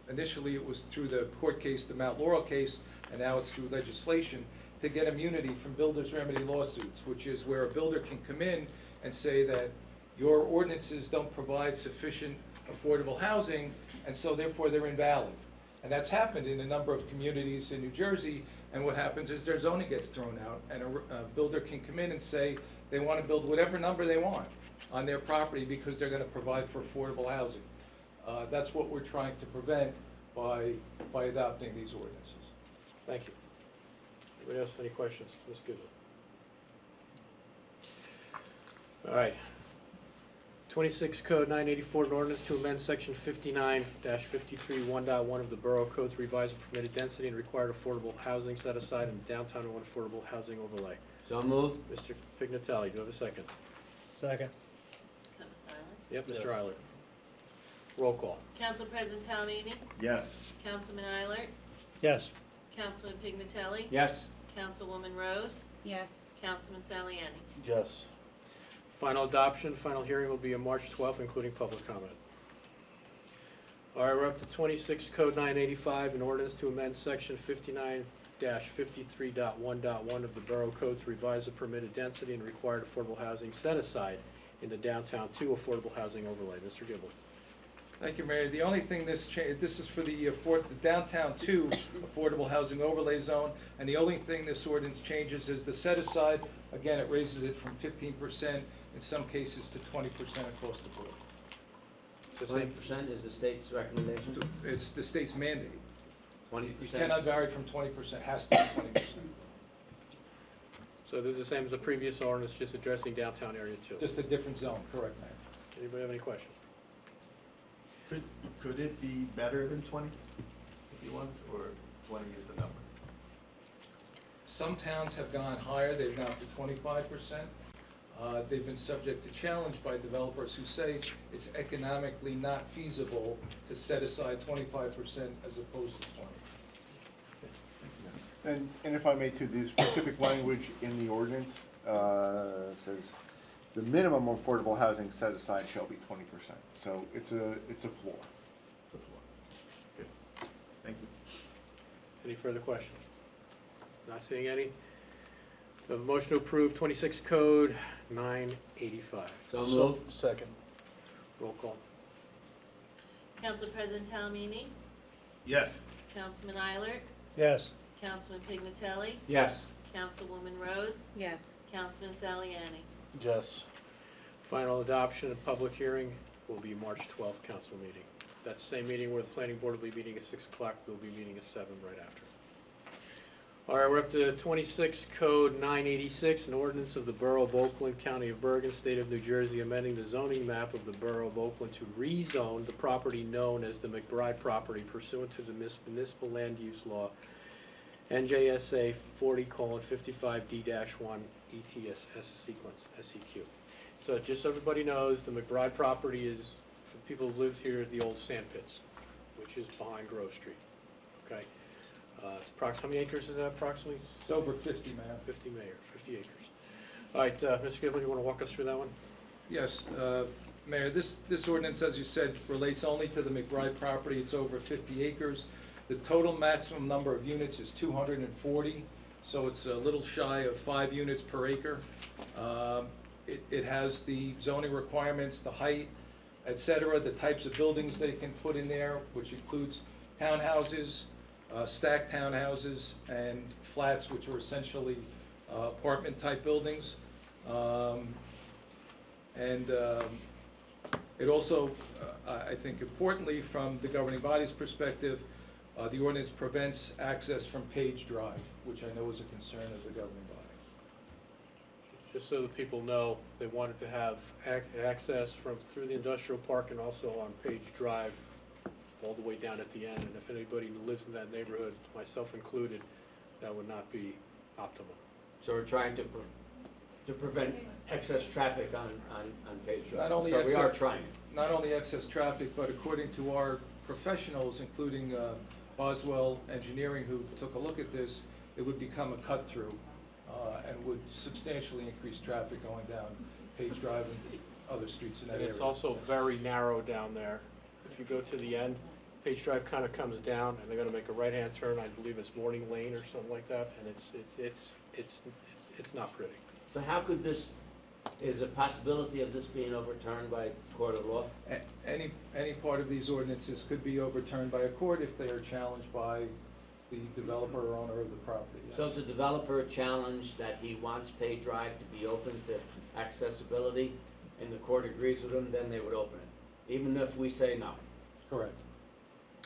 initially it was through the court case, the Mount Laurel case, and now it's through legislation, to get immunity from builders' remedy lawsuits, which is where a builder can come in and say that your ordinances don't provide sufficient affordable housing, and so therefore they're invalid. And that's happened in a number of communities in New Jersey, and what happens is their zoning gets thrown out, and a builder can come in and say they want to build whatever number they want on their property because they're going to provide for affordable housing. That's what we're trying to prevent by adopting these ordinances. Thank you. Anybody else have any questions? Ms. Goodwin? All right. 26 Code 984, an ordinance to amend Section 59-53 1.1 of the Borough Code to revise the permitted density and required affordable housing set aside in the downtown and affordable housing overlay. So moved. Mr. Pignatelli, do you have a second? Second. Is that Mr. Eilers? Yep, Mr. Eiler. Roll call. Council President Talamini? Yes. Councilman Eilert? Yes. Councilman Pignatelli? Yes. Councilwoman Rose? Yes. Councilman Saliani? Yes. Final adoption, final hearing will be on March 12th, including public comment. All right, we're up to 26 Code 985, an ordinance to amend Section 59-53.1.1 of the Borough Code to revise the permitted density and required affordable housing set aside in the downtown 2 affordable housing overlay. Mr. Giblin. Thank you, Mayor. The only thing this is for the downtown 2 affordable housing overlay zone, and the only thing this ordinance changes is the set aside. Again, it raises it from 15%, in some cases, to 20% across the board. So say 20% is the state's recommendation? It's the state's mandate. 20%? You cannot vary from 20%, has to be 20%. So this is the same as the previous ordinance, just addressing downtown area 2. Just a different zone, correct, Mayor. Anybody have any questions? Could it be better than 20, if you want, or 20 is the number? Some towns have gone higher, they've gone to 25%. They've been subject to challenge by developers who say it's economically not feasible to set aside 25% as opposed to 20. And if I may too, the specific language in the ordinance says the minimum affordable housing set aside shall be 20%. So it's a floor. The floor. Good. Thank you. Any further questions? Not seeing any? Do I have a motion to approve 26 Code 985? So moved. Second. Roll call. Council President Talamini? Yes. Councilman Eilert? Yes. Councilman Pignatelli? Yes. Councilwoman Rose? Yes. Councilman Saliani? Yes. Final adoption and public hearing will be March 12th council meeting. That's the same meeting where the planning board will be meeting at 6 o'clock. We'll be meeting at 7 right after. All right, we're up to 26 Code 986, an ordinance of the Borough of Oakland, County of Bergen, State of New Jersey, amending the zoning map of the Borough of Oakland to rezone the property known as the McBride property pursuant to the municipal land use law, NJSA 40:55D-1 ETSS sequence, SEQ. So just so everybody knows, the McBride property is, for people who've lived here, the old sand pits, which is behind Grove Street, okay? How many acres is that approximately? It's over 50, Mayor. 50 acres. All right, Mr. Giblin, you want to walk us through that one? Yes, Mayor, this ordinance, as you said, relates only to the McBride property. It's over 50 acres. The total maximum number of units is 240, so it's a little shy of 5 units per acre. It has the zoning requirements, the height, et cetera, the types of buildings they can put in there, which includes townhouses, stacked townhouses, and flats, which are essentially apartment-type buildings. It also, I think importantly, from the governing body's perspective, the ordinance prevents access from Page Drive, which I know is a concern of the governing body. Just so that people know, they wanted to have access through the industrial park and also on Page Drive all the way down at the end. And if anybody who lives in that neighborhood, myself included, that would not be optimum. So we're trying to prevent excess traffic on Page Drive. Not only So we are trying. Not only excess traffic, but according to our professionals, including Boswell Engineering, who took a look at this, it would become a cut-through and would substantially increase traffic going down Page Drive and other streets in that And area. it's also very narrow down there. If you go to the end, Page Drive kind of comes down, and they're going to make a right-hand turn. I believe it's Morning Lane or something like that, and it's not pretty. So how could this, is a possibility of this being overturned by court of law? Any part of these ordinances could be overturned by a court if they are challenged by the developer or owner of the property. Yes. So if the developer challenged that he wants Page Drive to be open to accessibility, and the court agrees with him, then they would open it, even if we say no? Correct.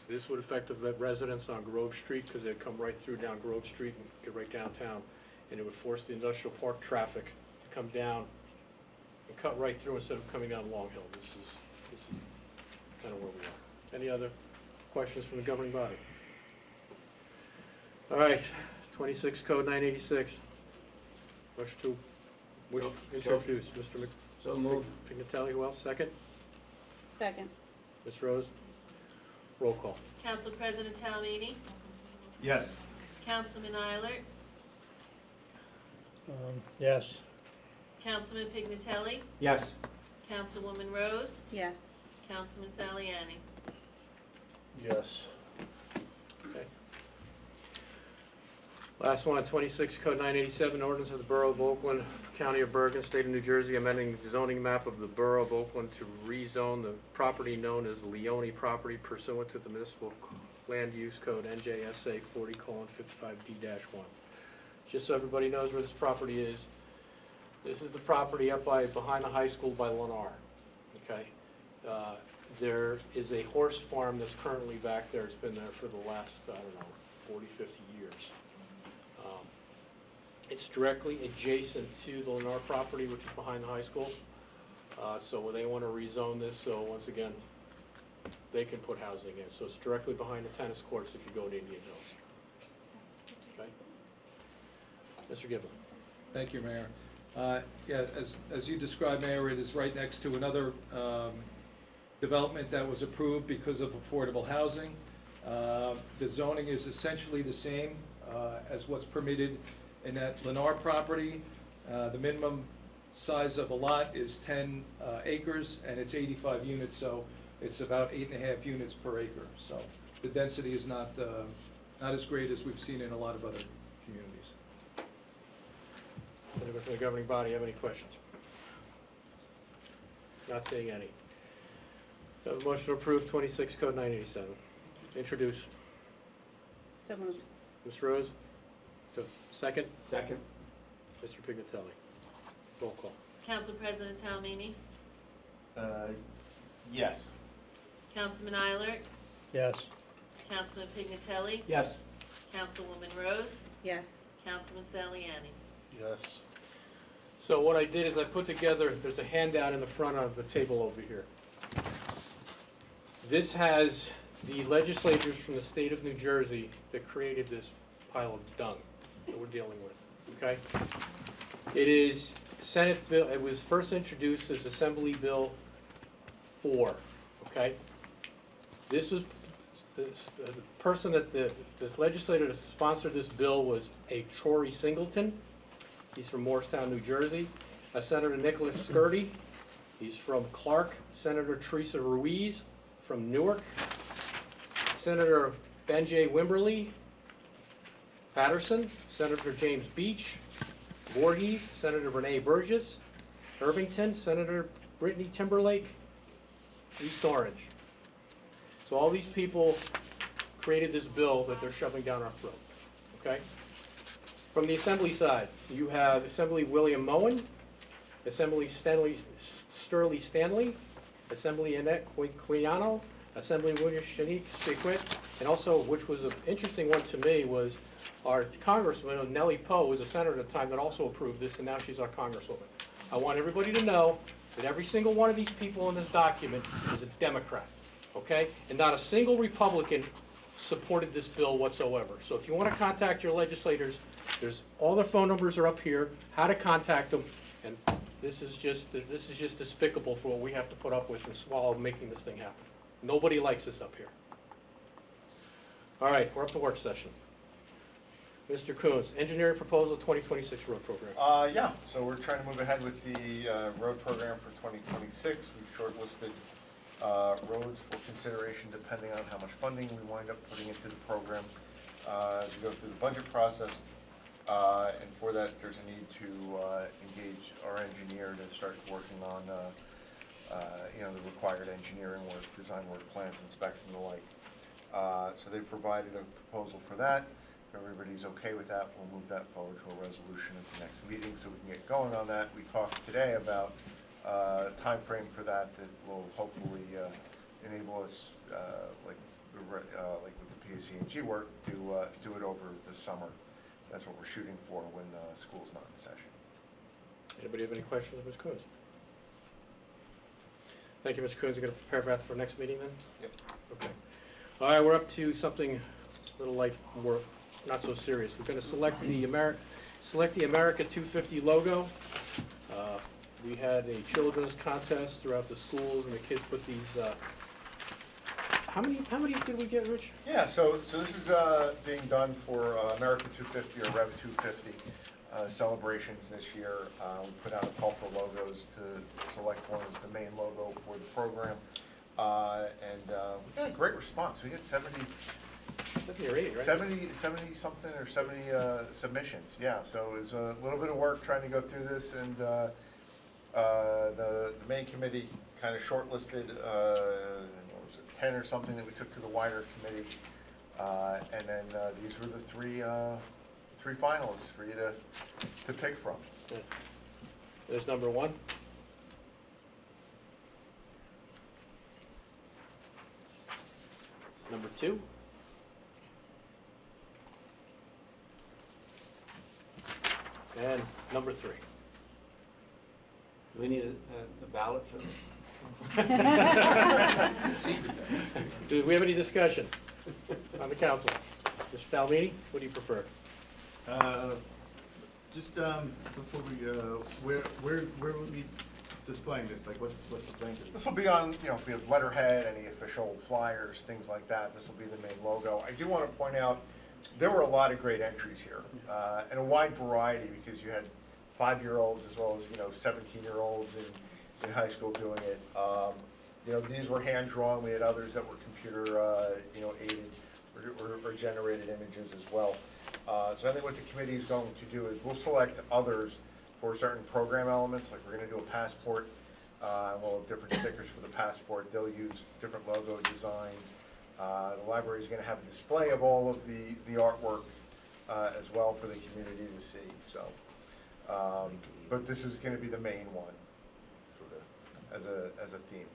This would affect the residents on Grove Street, because they'd come right through down Grove Street and get right downtown, and it would force the industrial park traffic to come down and cut right through instead of coming down Long Hill. This is kind of where we are. Any other questions from the governing body? All right, 26 Code 986. Wish to introduce, Mr. Mc... So moved. Pignatelli, who else? Second? Second. Ms. Rose? Roll call. Council President Talmini, Yes. Councilman Eilert, Yes. Councilman Pignatelli, Yes. Councilwoman Rose, Yes. Councilman Saliani. Yes. Okay. Last one, 26 Code 987, ordinance of the Borough of Oakland, County of Bergen, State of New Jersey, amending the zoning map of the Borough of Oakland to rezone the property known as Leone property pursuant to the Municipal Land Use Code, NJSA 40:55D-1. Just so everybody knows where this property is, this is the property up behind the high school by Lennar, okay? There is a horse farm that's currently back there. It's been there for the last, I don't know, 40, 50 years. It's directly adjacent to the Lennar property, which is behind the high school. So they want to rezone this, so once again, they can put housing in. So it's directly behind the tennis courts if you go to Indian Hills. Okay? Mr. Giblin. Thank you, Mayor. Yeah, as you described, Mayor, it is right next to another development that was approved because of affordable housing. The zoning is essentially the same as what's permitted in that Lennar property. The minimum size of a lot is 10 acres, and it's 85 units, so it's about 8.5 units per acre. So the density is not as great as we've seen in a lot of other communities. Does anyone from the governing body have any questions? Not seeing any. Do I have a motion to approve 26 Code 987? Introduce. So moved. Ms. Rose? Second? Second. Mr. Pignatelli. Roll call. Council President Talmini, Yes. Councilman Eilert, Yes. Councilman Pignatelli, Yes. Councilwoman Rose, Yes. Councilman Saliani. Yes. So what I did is I put together, there's a handout in the front of the table over here. This has the legislators from the state of New Jersey that created this pile of dung that we're dealing with, okay? It is Senate bill, it was first introduced as Assembly Bill 4, okay? This was, the person that, the legislator that sponsored this bill was a Troy Singleton. He's from Morristown, New Jersey. Senator Nicholas Skirty. He's from Clark. Senator Teresa Ruiz from Newark. Senator Ben J. Wimberly, Patterson. Senator James Beach. Voorhees. Senator Renee Burgess. Irvington. Senator Brittany Timberlake. East Orange. So all these people created this bill that they're shoving down our throat, okay? From the Assembly side, you have Assembly William Moen, Assembly Sterling Stanley, Assembly Annette Quiano, Assembly William Shanique Spequit, and also, which was an interesting one to me, was our Congresswoman, Nellie Poe, was a senator at the time that also approved this, and now she's our Congresswoman. I want everybody to know that every single one of these people in this document is a Democrat, okay? And not a single Republican supported this bill whatsoever. So if you want to contact your legislators, all their phone numbers are up here, how to contact them, and this is just despicable for what we have to put up with and swallow making this thing happen. Nobody likes us up here. All right, we're up to work session. Mr. Coons, engineering proposal 2026 road program. Yeah, so we're trying to move ahead with the road program for 2026. We've shortlisted roads for consideration depending on how much funding we wind up putting into the program as we go through the budget process. And for that, there's a need to engage our engineer to start working on the required engineering work, design work, plans, and specs, and the like. So they've provided a proposal for that. If everybody's okay with that, we'll move that forward to a resolution at the next meeting so we can get going on that. We talked today about a time frame for that will hopefully enable us, like like with the PSC&G work, to do it over the summer. That's what we're shooting for when school's not in session. Anybody have any questions of Ms. Coons? Thank you, Mr. Coons. You're going to prepare for that for next meeting then? Yep. Okay. All right, we're up to something a little light, more, not so serious. We're going to select the America 250 logo. We had a children's contest throughout the schools, and the kids put these, how many did we get, Rich? Yeah, so this is being done for America 250 or Rev 250 celebrations this year. We put out a call for logos to select one as the main logo for the program. And we got a great response. We had 70 or 80, right? 70 something or 70 submissions. Yeah, so it was a little bit of work trying to go through this, and the main committee kind of shortlisted 10 or something that we took to the wider committee, and then these were the three finalists for you to pick from. Yeah. There's number 1. Number 2. And number 3. Do we need a ballot for this? Do we have any discussion on the council? Mr. Palmini, what do you prefer? Just before we go, where will we displaying this? Like, what's the plan? This will be on, we have letterhead, any official flyers, things like that. This will be the main logo. I do want to point out, there were a lot of great entries here, and a wide variety, because you had 5-year-olds as well as, 17-year-olds in high school doing it. These were hand-drawn. We had others that were computer, aided or generated images as well. So I think what the committee is going to do is we'll select others for certain program elements, like we're going to do a passport, and we'll have different stickers for the passport. They'll use different logo designs. The library is going to have a display of all of the artwork as well for the community to see. So, but this is going to be the main one, sort of as a theme.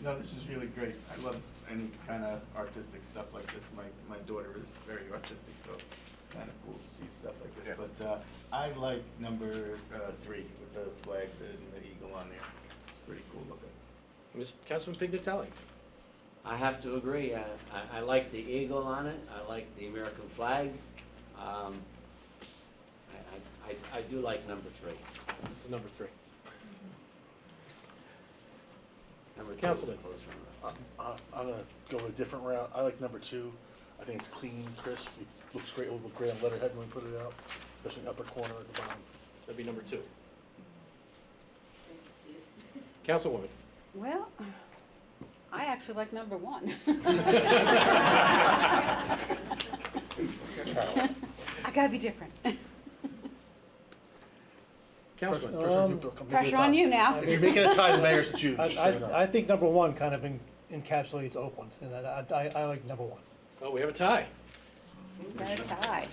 No, this is really great. I love any kind of artistic stuff like this. My daughter is very artistic, so it's kind of cool to see stuff like this. Yeah. But I like number 3 with the flag and the eagle on there. It's pretty cool looking. Councilman Pignatelli. I have to agree. I like the eagle on it. I like the American flag. I do like number 3. This is number 3. Number 2 Councilman. is closer. I'm gonna go with a different route. I like number 2. I think it's clean, crisp. It looks great. It will look great on letterhead when we put it out, especially in the upper corner at the bottom. That'd be number 2. Councilwoman. Well, I actually like number 1. I gotta be different. Councilman. Pressure on you now. If you're making a tie, the mayor's to choose. just so you know. I think number 1 kind of encapsulates Oakland, and I like number 1. Oh, we have a tie. Got a tie.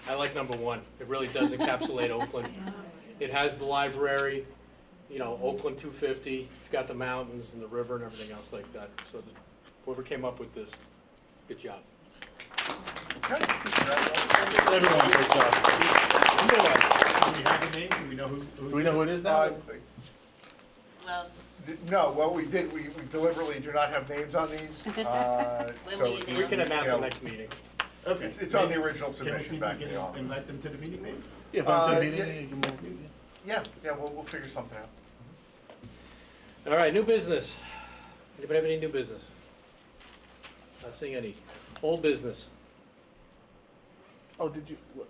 I like number 1. It really does encapsulate Oakland. It has the library, Oakland 250. It's got the mountains and the river and everything else like that. So whoever came up with this, good job. Everyone, great job. Number 1. Do we have a name? Do we know who? Do we know who it is now? Well, No, what we did, we deliberately do not have names on these. So We can announce the next meeting. Okay. It's on the original Can we see submission if back we in the can office. invite them to the meeting, maybe? Yeah, but to the Yeah. meeting, you can move. Yeah, we'll figure something out. All right, new business. Anybody have any new business? Not seeing any. Old business. Oh,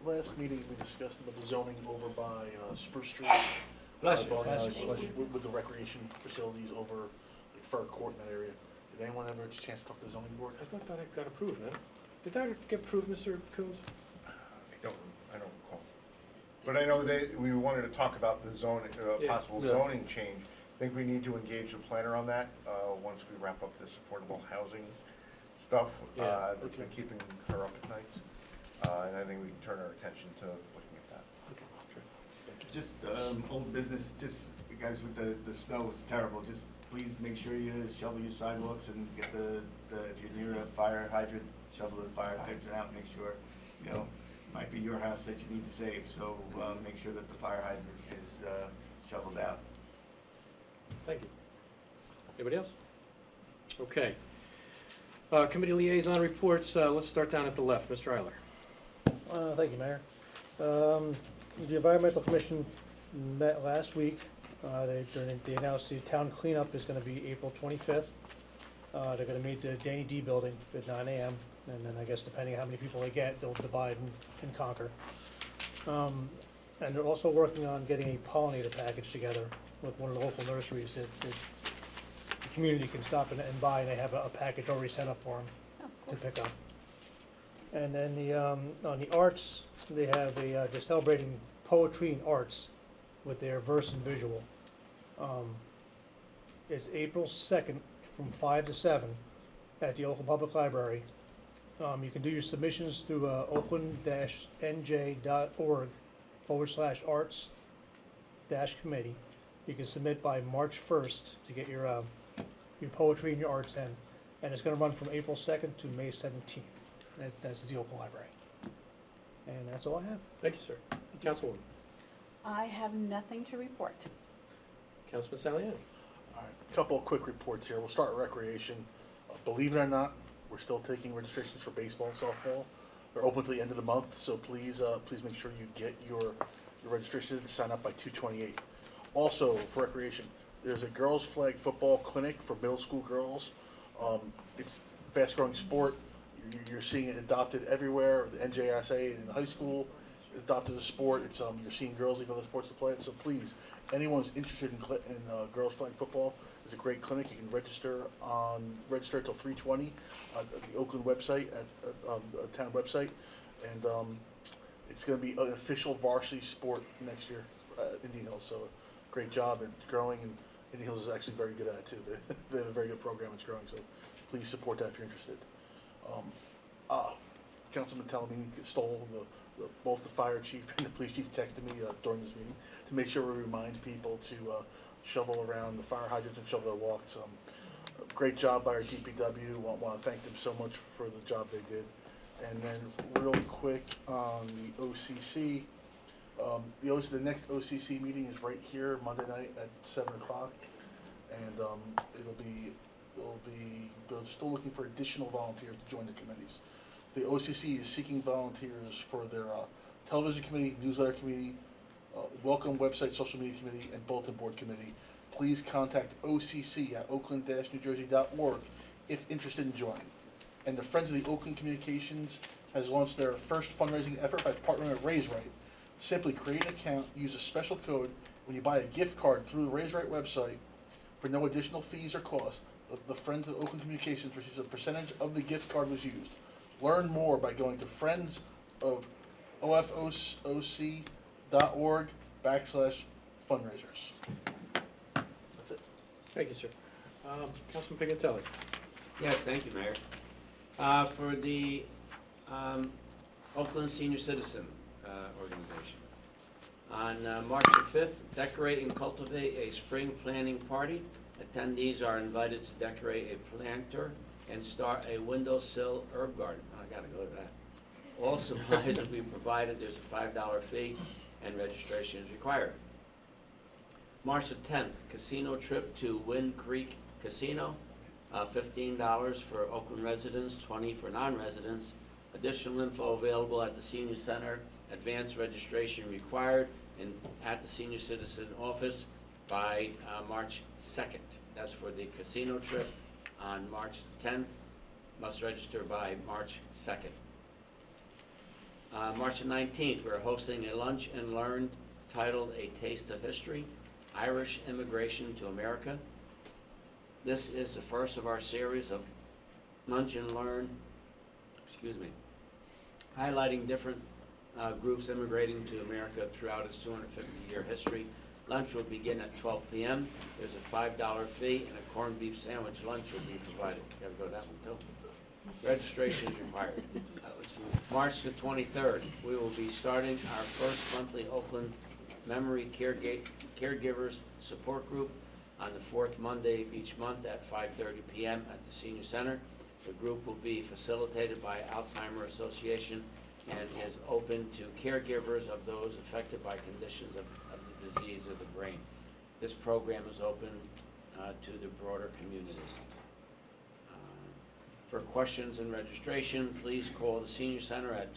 last meeting we discussed about the zoning over by Spruce Street? Bless you. Bless you. With the recreation facilities over like Fur Court in that area. Did anyone ever get a chance to talk to the zoning board? I thought that got approved, no? Did that get approved, Mr. Coons? I don't recall. But I know we wanted to talk about the zoning, possible Yeah. zoning change. I think we need to engage the planner on that, once we wrap up this affordable housing stuff. Yeah. That's been keeping her up at nights. And I think we can turn our attention to looking at that. Just old business, just, you guys, with the snow, it's terrible. Just please make sure you shovel your sidewalks and get if you're near a fire hydrant, shovel the fire hydrant out, make sure, you know, might be your house that you need to save, so, make sure that the fire hydrant is, shoveled out. Thank you. Anybody else? Okay. Committee liaison reports, let's start down at the left. Mr. Eiler. Thank you, Mayor. The Environmental Commission met last week. They announced the town cleanup is gonna be April 25th. They're gonna meet the Danny D building at 9 a.m. And then I guess depending on how many people they get, they'll divide and conquer. And they're also working on getting a pollinator package together with one of the local nurseries that the community can stop and buy, and they have a package already sent up for them to pick up. And then on the arts, they have they're celebrating poetry and arts with their verse and visual. It's April 2nd from 5 to 7 at the Oakland Public Library. You can do your submissions through oakland-nj.org/arts-committee. You can submit by March 1st to get your poetry and your arts in. And it's gonna run from April 2nd to May 17th. That's the Oakland Library. And that's all I have. Thank you, sir. Councilwoman. I have nothing to report. Councilman Saliani. All right, a couple of quick reports here. We'll start with recreation. Believe it or not, we're still taking registrations for baseball and softball. They're open to the end of the month, so please make sure you get your registration and sign up by 2/28. Also, for recreation, there's a girls' flag football clinic for middle school girls. It's a fast-growing sport. You're seeing it adopted everywhere. The NJSA in high school adopted the sport. It's you're seeing girls leave other sports to play it. So please, anyone who's interested in girls' flag football, there's a great clinic. You can register until 3/20 at the Oakland website, at the town website, and it's going to be an official varsity sport next year at Indian Hills. So great job, and it's growing, and Indian Hills is actually very good at it too. They have a very good program. It's growing, so please support that if you're interested. Councilman Talamini stole both the fire chief and the police chief texted me during this meeting to make sure we remind people to shovel around the fire hydrants and shovel their walks. Great job by our DPW. Want to thank them so much for the job they did. And then real quick on the OCC, the next OCC meeting is right here Monday night at 7 o'clock, and they're still looking for additional volunteers to join the committees. The OCC is seeking volunteers for their television committee, newsletter committee, welcome website, social media committee, and bulletin board committee. Please contact OCC at oakland-newjersey.org if interested in joining. And the Friends of the Oakland Communications has launched their first fundraising effort by partnering with Raise Right. Simply create an account, use a special code. When you buy a gift card through the Raise Right website, for no additional fees or costs, the Friends of Oakland Communications receives a percentage of the gift card was used. Learn more by going to friendsofofc.org/fundraisers. That's it. Thank you, sir. Councilman Pignatelli. Yes, thank you, Mayor. For the Oakland Senior Citizen Organization. On March the 5th, decorate and cultivate a spring planting party. Attendees are invited to decorate a planter and start a windowsill herb garden. Oh, I gotta go to that. All supplies will be provided. There's a $5 fee and registration is required. March the 10th, casino trip to Wind Creek Casino. $15 for Oakland residents, $20 for non-residents. Additional info available at the Senior Center. Advanced registration required at the Senior Citizen Office by March 2nd. That's for the casino trip on March 10th. Must register by March 2nd. March the 19th, we're hosting a lunch and learn titled A Taste of History, Irish Immigration to America. This is the first of our series of lunch and learn, highlighting different groups immigrating to America throughout its 250-year history. Lunch will begin at 12 p.m. There's a $5 fee and a corned beef sandwich lunch will be provided. You gotta go to that one too. Registration is required. March the 23rd, we will be starting our first monthly Oakland Memory Caregivers Support Group. on the fourth Monday of each month at 5:30 p.m. at the Senior Center. The group will be facilitated by Alzheimer Association and is open to caregivers of those affected by conditions of the disease of the brain. This program is open to the broader community. For questions and registration, please call the Senior Center at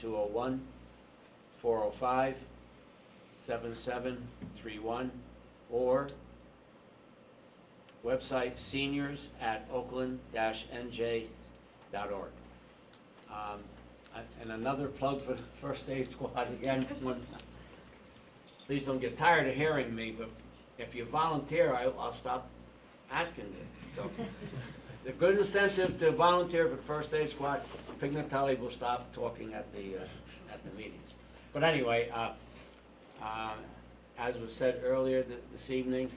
201-405-7731 or website seniors@oakland-nj.org. And another plug for the First Aid Squad again. Please don't get tired of hearing me, but if you volunteer, I'll stop asking you. So, it's a good incentive to volunteer for the First Aid Squad. Pignatelli will stop talking at the meetings. But anyway, as was said earlier this evening,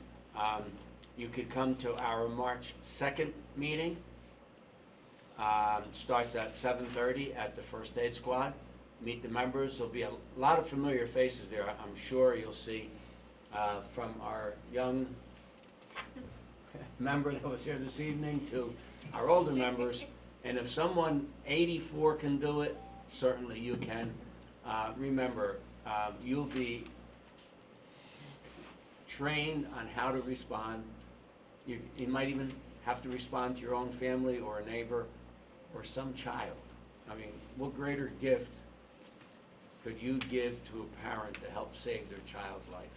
you could come to our March 2nd meeting. Starts at 7:30 at the First Aid Squad. Meet the members. There'll be a lot of familiar faces there. I'm sure you'll see from our young member that was here this evening to our older members. And if someone 84 can do it, certainly you can. Remember, you'll be trained on how to respond. You might even have to respond to your own family or a neighbor or some child. I mean, what greater gift could you give to a parent to help save their child's life?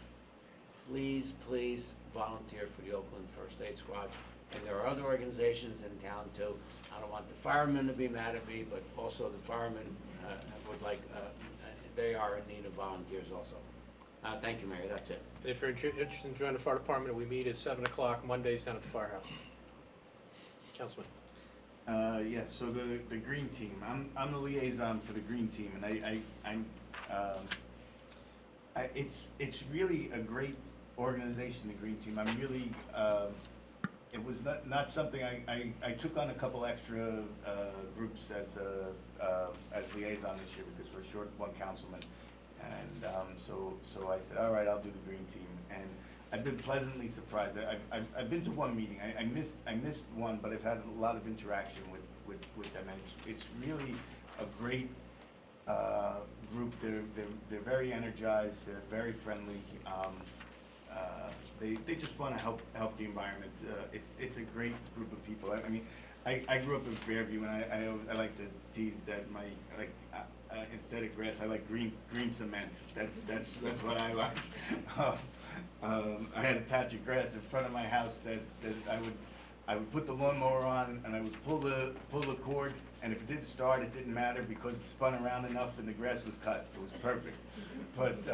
Please, please volunteer for the Oakland First Aid Squad. And there are other organizations in town too. I don't want the firemen to be mad at me, but also the firemen would like, they are in need of volunteers also. Thank you, Mayor, that's it. And if you're interested in joining the fire department, we meet at 7 o'clock Mondays down at the firehouse. Councilman. Yes, so the green team, I'm the liaison for the green team, and it's really a great organization, the green team. I'm really, it was not something I took on a couple extra groups as liaison this year because we're short one councilman, and so I said, all right, I'll do the green team, and I've been pleasantly surprised. I've been to one meeting. I missed one, but I've had a lot of interaction with them, and it's really a great group. They're very energized. They're very friendly. They just want to help the environment. It's a great group of people. I mean, I grew up in Fairview, and I like to tease that instead of grass, I like green cement. That's what I like. I had a patch of grass in front of my house that I would put the lawnmower on, and I would pull the cord, and if it didn't start, it didn't matter because it spun around enough and the grass was cut. It was perfect. But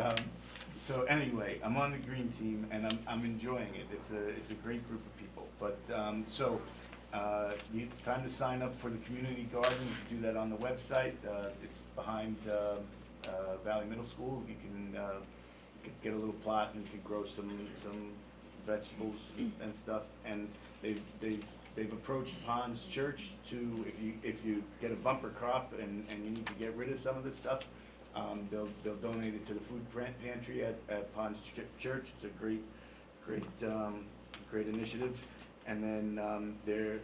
so anyway, I'm on the green team, and I'm enjoying it. It's a great group of people. But it's time to sign up for the community garden. You can do that on the website. It's behind Valley Middle School. You can get a little plot and you can grow some vegetables and stuff. And they've approached Pond's Church to, if you get a bumper crop and you need to get rid of some of the stuff, they'll donate it to the food pantry at Pond's Church. It's a great initiative. And then they're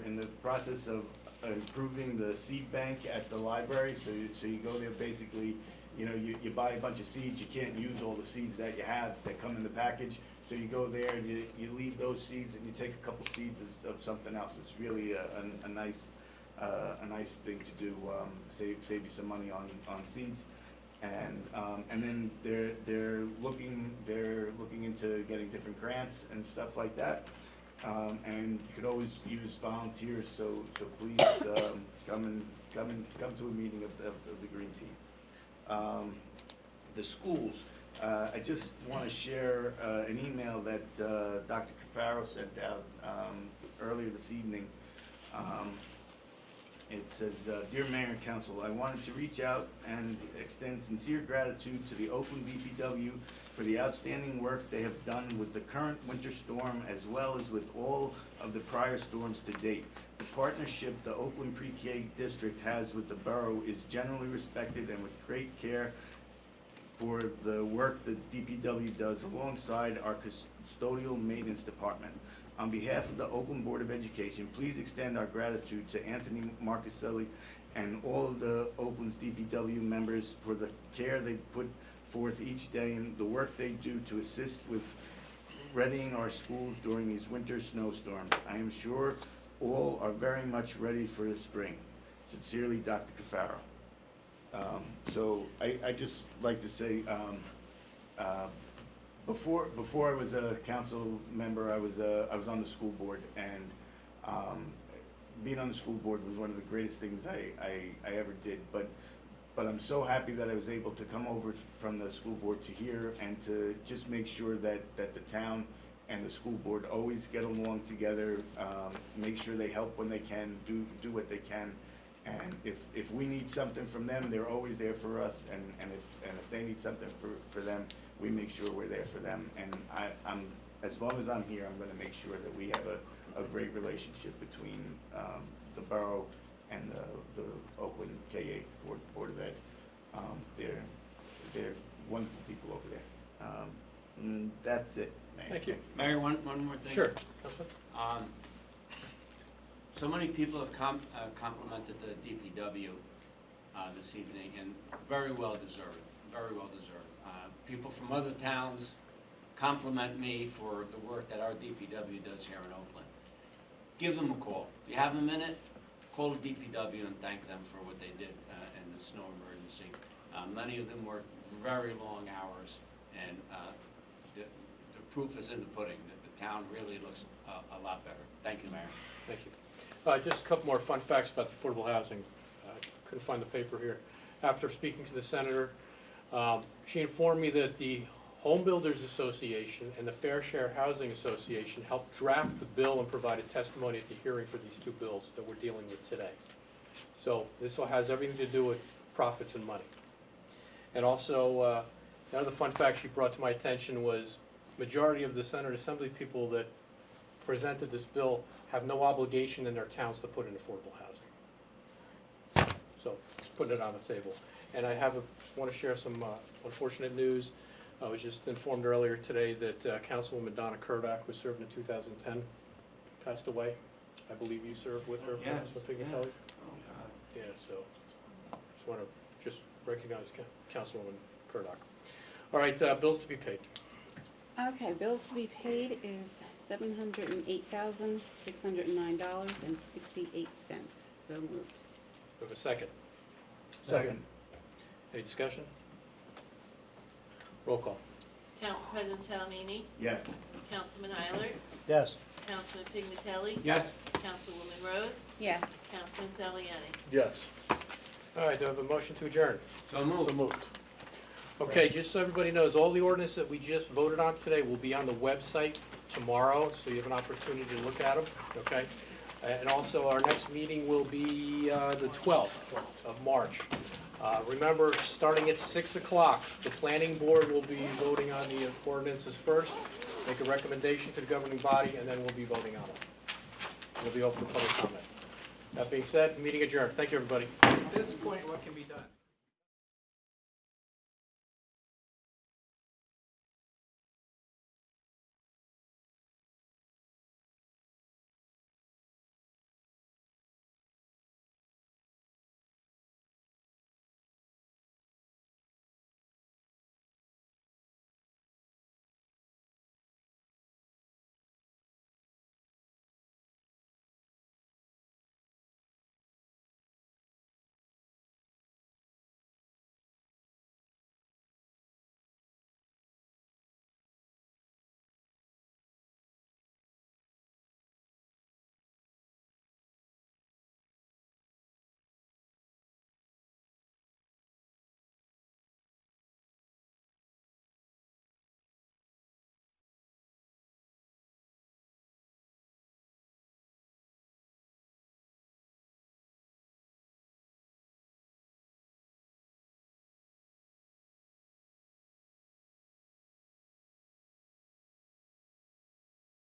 in the process of improving the seed bank at the library. So you go there basically. You know, you buy a bunch of seeds, you can't use all the seeds that you have that come in the package. So you go there and you leave those seeds and you take a couple seeds of something else. It's really a nice thing to do, save you some money on seeds. And then they're looking into getting different grants and stuff like that. And you could always use volunteers, so please come to a meeting of the green team. The schools, I just want to share an email that Dr. Cafaro sent out earlier this evening. It says, Dear Mayor and Council, I wanted to reach out and extend sincere gratitude to the Oakland DPW for the outstanding work they have done with the current winter storm as well as with all of the prior storms to date. The partnership the Oakland Pre-K District has with the Borough is generally respected, and with great care for the work that DPW does alongside our custodial maintenance department. On behalf of the Oakland Board of Education, please extend our gratitude to Anthony Marcuselli and all of the Oakland's DPW members for the care they put forth each day and the work they do to assist with readying our schools during these winter snowstorms. I am sure all are very much ready for the spring. Sincerely, Dr. Cafaro. So I just like to say, before I was a council member, I was on the school board, and being on the school board was one of the greatest things I ever did. But I'm so happy that I was able to come over from the school board to here and to just make sure that the town and the school board always get along together, make sure they help when they can, do what they can. And if we need something from them, they're always there for us, and if they need something for them, we make sure we're there for them. And I'm as long as I'm here, I'm gonna make sure that we have a great relationship between the borough and the Oakland K-8 Board of Ed. They're wonderful people over there. And that's it, Mayor. Thank you. Mayor, one more thing. Sure. So many people have complimented the DPW this evening, and very well deserved, very well deserved. People from other towns compliment me for the work that our DPW does here in Oakland. Give them a call. If you have a minute, call the DPW and thank them for what they did in the snow emergency. Many of them work very long hours, and the proof is in the pudding, that the town really looks a lot better. Thank you, Mayor. Thank you. Just a couple more fun facts about the affordable housing. Couldn't find the paper here. After speaking to the senator, she informed me that the Home Builders Association and the Fair Share Housing Association helped draft the bill and provided testimony at the hearing for these two bills that we're dealing with today. So this all has everything to do with profits and money. And also, another fun fact she brought to my attention was majority of the Senate Assembly people that presented this bill have no obligation in their towns to put in affordable housing. So, just putting it on the table. And I want to share some unfortunate news. I was just informed earlier today that Councilwoman Donna Kurdak, who served in 2010, passed away. I believe you served with her, Yes, Councilman Pignatelli? yes. Oh, God. Yeah, so just want to recognize Councilwoman Kurdak. All right, bills to be paid. Okay, bills to be paid is $708,609.68. So moved. We have a second. Second. Any discussion? Roll call. Council President Talamini? Yes. Councilman Eilert? Yes. Councilman Pignatelli? Yes. Councilwoman Rose? Yes. Councilman Zaliani? Yes. All right, do I have a motion to adjourn? So moved. So moved. Okay, just so everybody knows, all the ordinances that we just voted on today will be on the website tomorrow, so you have an opportunity to look at them, okay? And also, our next meeting will be the 12th of March. Remember, starting at 6 o'clock, the planning board will be voting on the ordinances first, make a recommendation to the governing body, and then we'll be voting on them. We'll be open for public comment. That being said, meeting adjourned. Thank you, everybody. At this point, what can be done?